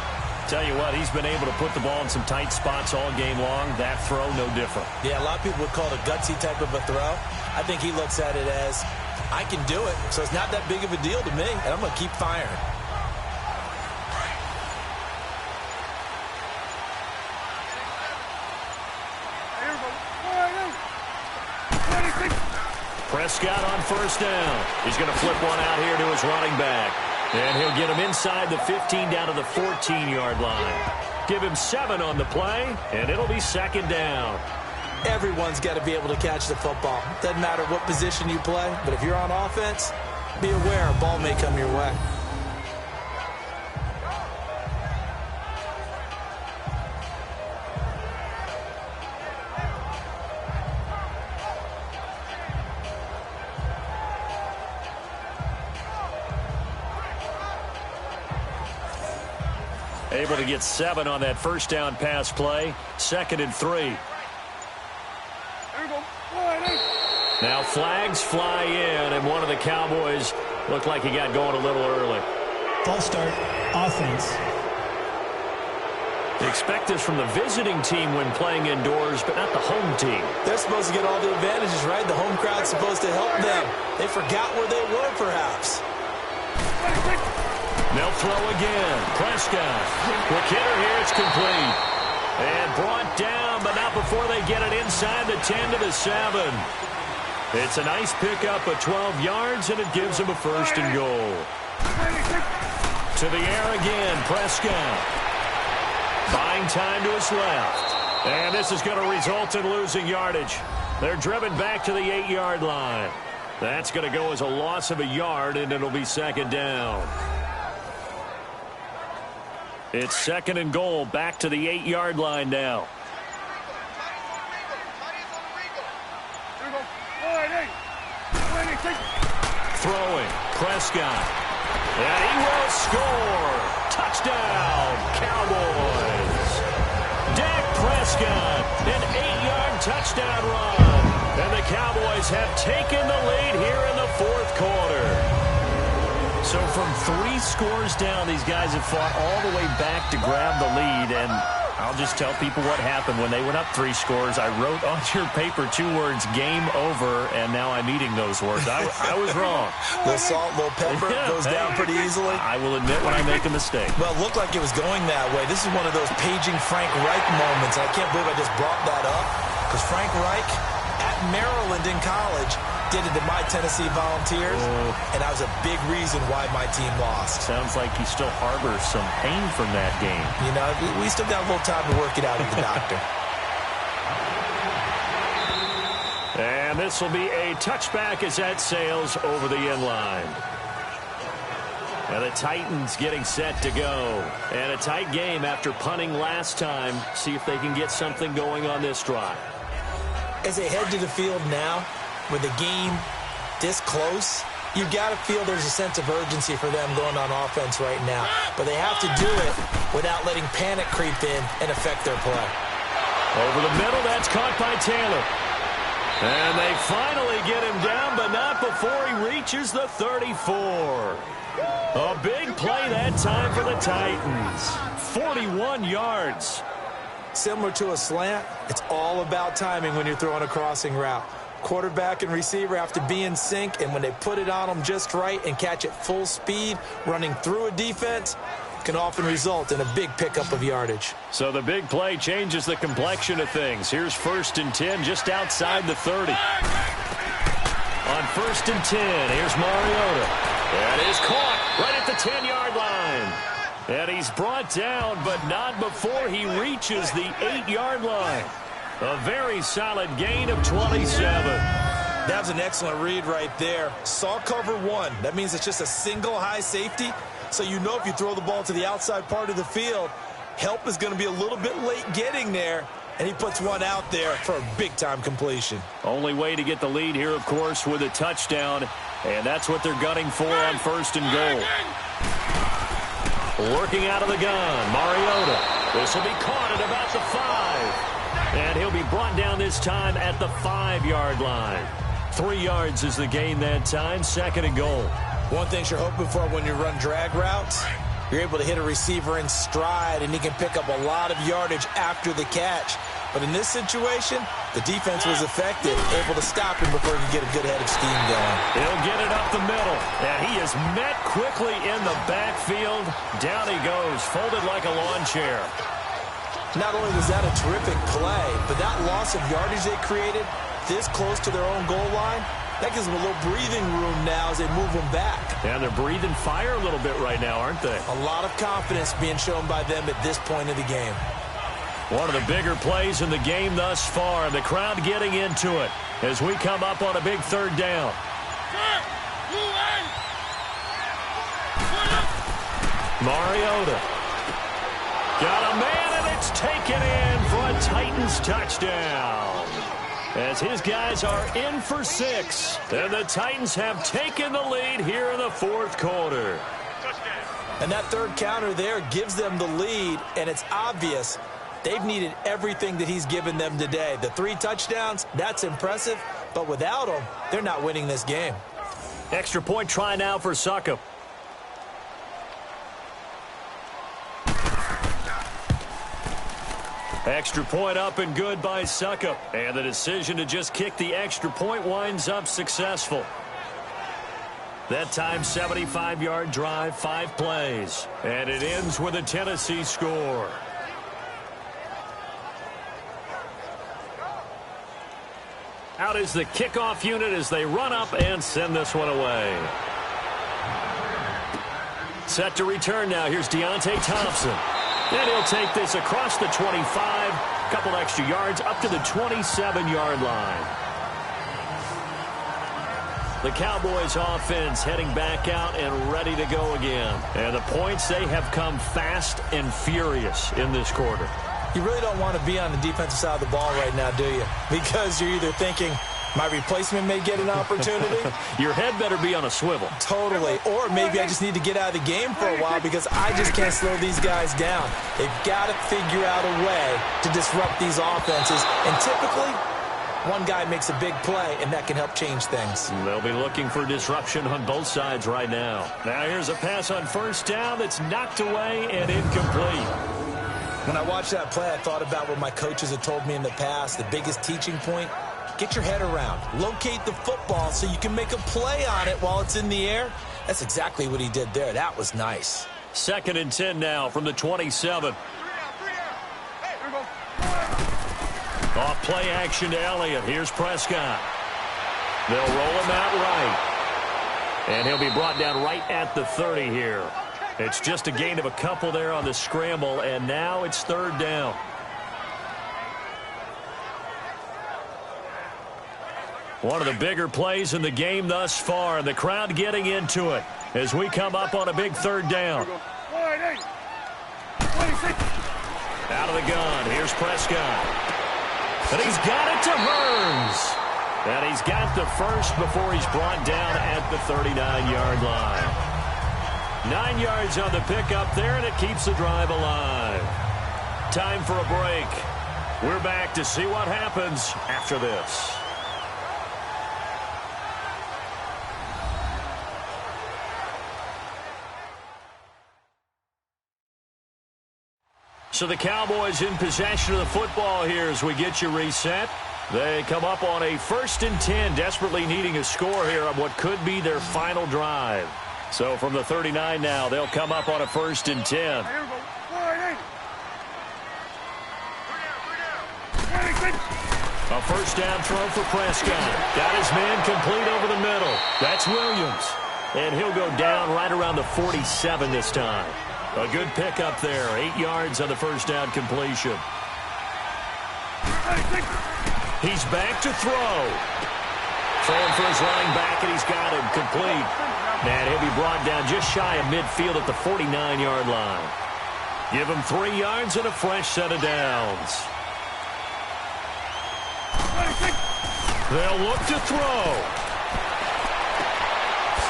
Tell you what, he's been able to put the ball in some tight spots all game long. That throw, no different. Yeah, a lot of people would call it a gutsy type of a throw. I think he looks at it as, I can do it, so it's not that big of a deal to me, and I'm going to keep firing. Prescott on 1st down. He's going to flip one out here to his running back. And he'll get him inside the 15 down to the 14-yard line. Give him 7 on the play, and it'll be 2nd down. Everyone's got to be able to catch the football. Doesn't matter what position you play, but if you're on offense, be aware a ball may come your way. Able to get 7 on that first down pass play. 2nd and 3. Now flags fly in, and one of the Cowboys looked like he got going a little early. False start, offense. They expect this from the visiting team when playing indoors, but not the home team. They're supposed to get all the advantages, right? The home crowd's supposed to help them. They forgot where they were, perhaps. They'll throw again. Prescott. Quick hitter here. It's complete. And brought down, but not before they get it inside the 10 to the 7. It's a nice pickup of 12 yards, and it gives them a 1st and goal. To the air again. Prescott. Buying time to his left. And this is going to result in losing yardage. They're driven back to the 8-yard line. That's going to go as a loss of a yard, and it'll be 2nd down. It's 2nd and goal, back to the 8-yard line now. Throwing, Prescott. And he will score. Touchdown, Cowboys. Dak Prescott, an 8-yard touchdown run. And the Cowboys have taken the lead here in the 4th quarter. So from 3 scores down, these guys have fought all the way back to grab the lead, and I'll just tell people what happened when they went up 3 scores. I wrote on your paper 2 words, game over, and now I'm eating those words. I was wrong. A little salt, a little pepper, goes down pretty easily. I will admit when I make a mistake. Well, it looked like it was going that way. This is one of those paging Frank Reich moments. I can't believe I just brought that up, because Frank Reich at Maryland in college did it to my Tennessee Volunteers, and that was a big reason why my team lost. Sounds like he still harbors some pain from that game. You know, we still got a little time to work it out with the doctor. And this will be a touchback as that sails over the end line. And the Titans getting set to go. And a tight game after punting last time. See if they can get something going on this drive. As they head to the field now, with the game this close, you've got to feel there's a sense of urgency for them going on offense right now. But they have to do it without letting panic creep in and affect their play. Over the middle, that's caught by Taylor. And they finally get him down, but not before he reaches the 34. A big play that time for the Titans. 41 yards. Similar to a slant, it's all about timing when you're throwing a crossing route. Quarterback and receiver have to be in sync, and when they put it on them just right and catch it full speed, running through a defense, can often result in a big pickup of yardage. So the big play changes the complexion of things. Here's 1st and 10 just outside the 30. On 1st and 10, here's Mariota. That is caught right at the 10-yard line. And he's brought down, but not before he reaches the 8-yard line. A very solid gain of 27. That was an excellent read right there. Saw cover 1. That means it's just a single high safety. So you know if you throw the ball to the outside part of the field, help is going to be a little bit late getting there. And he puts one out there for a big-time completion. Only way to get the lead here, of course, with a touchdown. And that's what they're gunning for on 1st and goal. Working out of the gun, Mariota. This will be caught at about the 5. And he'll be brought down this time at the 5-yard line. 3 yards is the gain that time. 2nd and goal. One thing you're hoping for when you run drag routes, you're able to hit a receiver in stride, and he can pick up a lot of yardage after the catch. But in this situation, the defense was effective, able to stop him before he could get a good head of steam going. He'll get it up the middle, and he is met quickly in the backfield. Down he goes, folded like a lawn chair. Not only was that a terrific play, but that loss of yardage they created this close to their own goal line, that gives them a little breathing room now as they move them back. And they're breathing fire a little bit right now, aren't they? A lot of confidence being shown by them at this point of the game. One of the bigger plays in the game thus far, and the crowd getting into it as we come up on a big 3rd down. Mariota. Got a man, and it's taken in for a Titans touchdown. As his guys are in for 6. And the Titans have taken the lead here in the 4th quarter. And that 3rd counter there gives them the lead, and it's obvious they've needed everything that he's given them today. The 3 touchdowns, that's impressive, but without them, they're not winning this game. Extra point try now for Succop. Extra point up and good by Succop. And the decision to just kick the extra point winds up successful. That time, 75-yard drive, 5 plays. And it ends with a Tennessee score. Out is the kickoff unit as they run up and send this one away. Set to return now. Here's Deontay Thompson. And he'll take this across the 25, a couple extra yards up to the 27-yard line. The Cowboys offense heading back out and ready to go again. And the points, they have come fast and furious in this quarter. You really don't want to be on the defensive side of the ball right now, do you? Because you're either thinking, my replacement may get an opportunity. Your head better be on a swivel. Totally. Or maybe I just need to get out of the game for a while because I just can't slow these guys down. They've got to figure out a way to disrupt these offenses. And typically, One guy makes a big play, and that can help change things. They'll be looking for disruption on both sides right now. Now here's a pass on first down that's knocked away and incomplete. When I watched that play, I thought about what my coaches have told me in the past. The biggest teaching point, get your head around. Locate the football so you can make a play on it while it's in the air. That's exactly what he did there. That was nice. 2nd and 10 now from the 27. Off play action to Elliott. Here's Prescott. They'll roll him out right. And he'll be brought down right at the 30 here. It's just a gain of a couple there on the scramble, and now it's 3rd down. One of the bigger plays in the game thus far, and the crowd getting into it as we come up on a big 3rd down. Out of the gun, here's Prescott. And he's got it to Hearns. And he's got the first before he's brought down at the 39-yard line. 9 yards on the pickup there, and it keeps the drive alive. Time for a break. We're back to see what happens after this. So the Cowboys in possession of the football here as we get you reset. They come up on a 1st and 10, desperately needing a score here on what could be their final drive. So from the 39 now, they'll come up on a 1st and 10. A first down throw for Prescott. Got his man complete over the middle. That's Williams. And he'll go down right around the 47 this time. A good pickup there. 8 yards on the first down completion. He's back to throw. Throwing for his running back, and he's got him complete. And he'll be brought down just shy of midfield at the 49-yard line. Give him 3 yards and a fresh set of downs. They'll look to throw.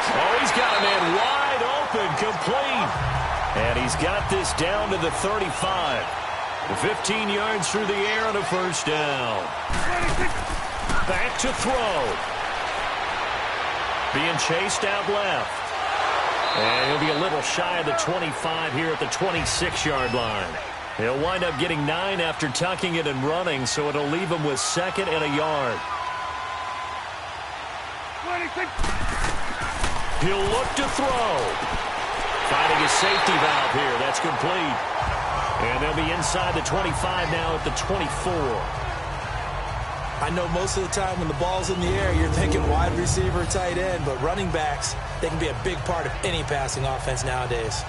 Oh, he's got a man wide open, complete. And he's got this down to the 35. 15 yards through the air on a first down. Back to throw. Being chased out left. And he'll be a little shy of the 25 here at the 26-yard line. He'll wind up getting 9 after tucking it and running, so it'll leave him with 2nd and a yard. He'll look to throw. Finding a safety valve here. That's complete. And they'll be inside the 25 now at the 24. I know most of the time when the ball's in the air, you're thinking wide receiver, tight end, but running backs, they can be a big part of any passing offense nowadays.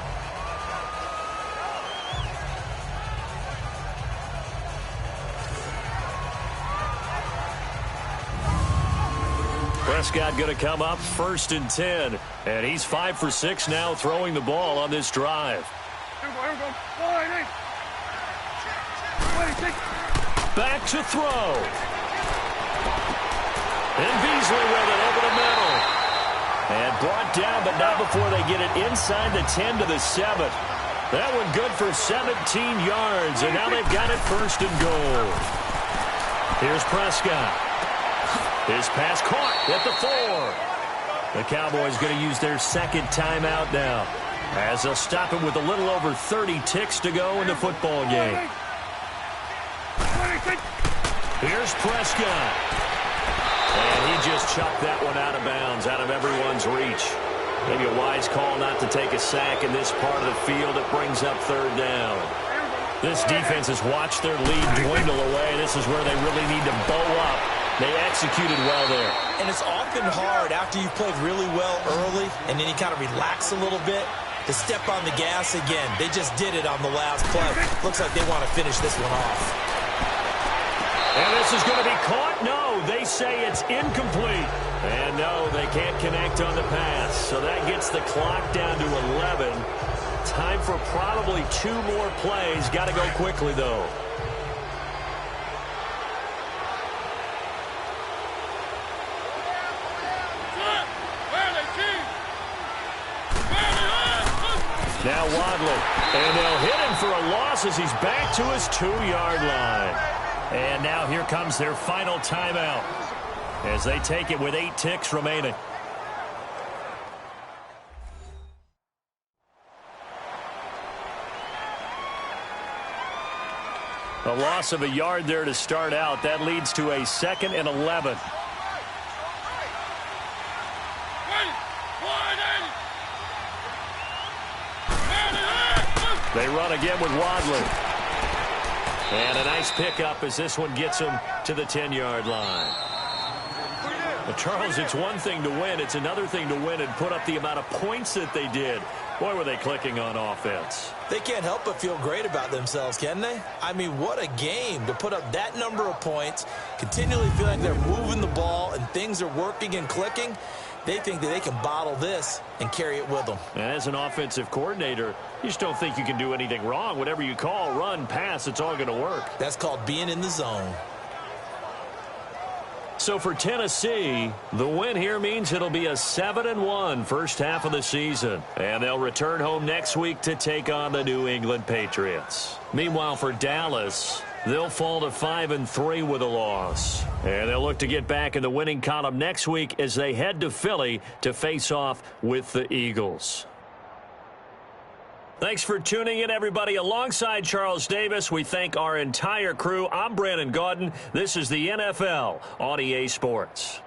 Prescott going to come up 1st and 10. And he's 5 for 6 now throwing the ball on this drive. Back to throw. And Beasley with it over the middle. And brought down, but not before they get it inside the 10 to the 7. That one good for 17 yards. And now they've got it 1st and goal. Here's Prescott. His pass caught at the 4. The Cowboys going to use their 2nd timeout now, as they'll stop it with a little over 30 ticks to go in the football game. Here's Prescott. And he just chucked that one out of bounds, out of everyone's reach. Maybe a wise call not to take a sack in this part of the field. It brings up 3rd down. This defense has watched their lead dwindle away. This is where they really need to bow up. They executed well there. And it's often hard after you've played really well early and then you kind of relax a little bit to step on the gas again. They just did it on the last play. Looks like they want to finish this one off. And this is going to be caught. No, they say it's incomplete. And no, they can't connect on the pass. So that gets the clock down to 11. Time for probably 2 more plays. Got to go quickly, though. Now Wadley, and they'll hit him for a loss as he's back to his 2-yard line. And now here comes their final timeout as they take it with 8 ticks remaining. A loss of a yard there to start out. That leads to a 2nd and 11. They run again with Wadley. And a nice pickup as this one gets them to the 10-yard line. Well, Charles, it's one thing to win. It's another thing to win and put up the amount of points that they did. Boy, were they clicking on offense. They can't help but feel great about themselves, can they? I mean, what a game to put up that number of points, continually feel like they're moving the ball and things are working and clicking. They think that they can bottle this and carry it with them. And as an offensive coordinator, you just don't think you can do anything wrong. Whatever you call, run, pass, it's all going to work. That's called being in the zone. So for Tennessee, the win here means it'll be a 7-1 first half of the season. And they'll return home next week to take on the New England Patriots. Meanwhile, for Dallas, they'll fall to 5-3 with a loss. And they'll look to get back in the winning column next week as they head to Philly to face off with the Eagles. Thanks for tuning in, everybody. Alongside Charles Davis, we thank our entire crew. I'm Brandon Gaudin. This is the NFL on EA Sports.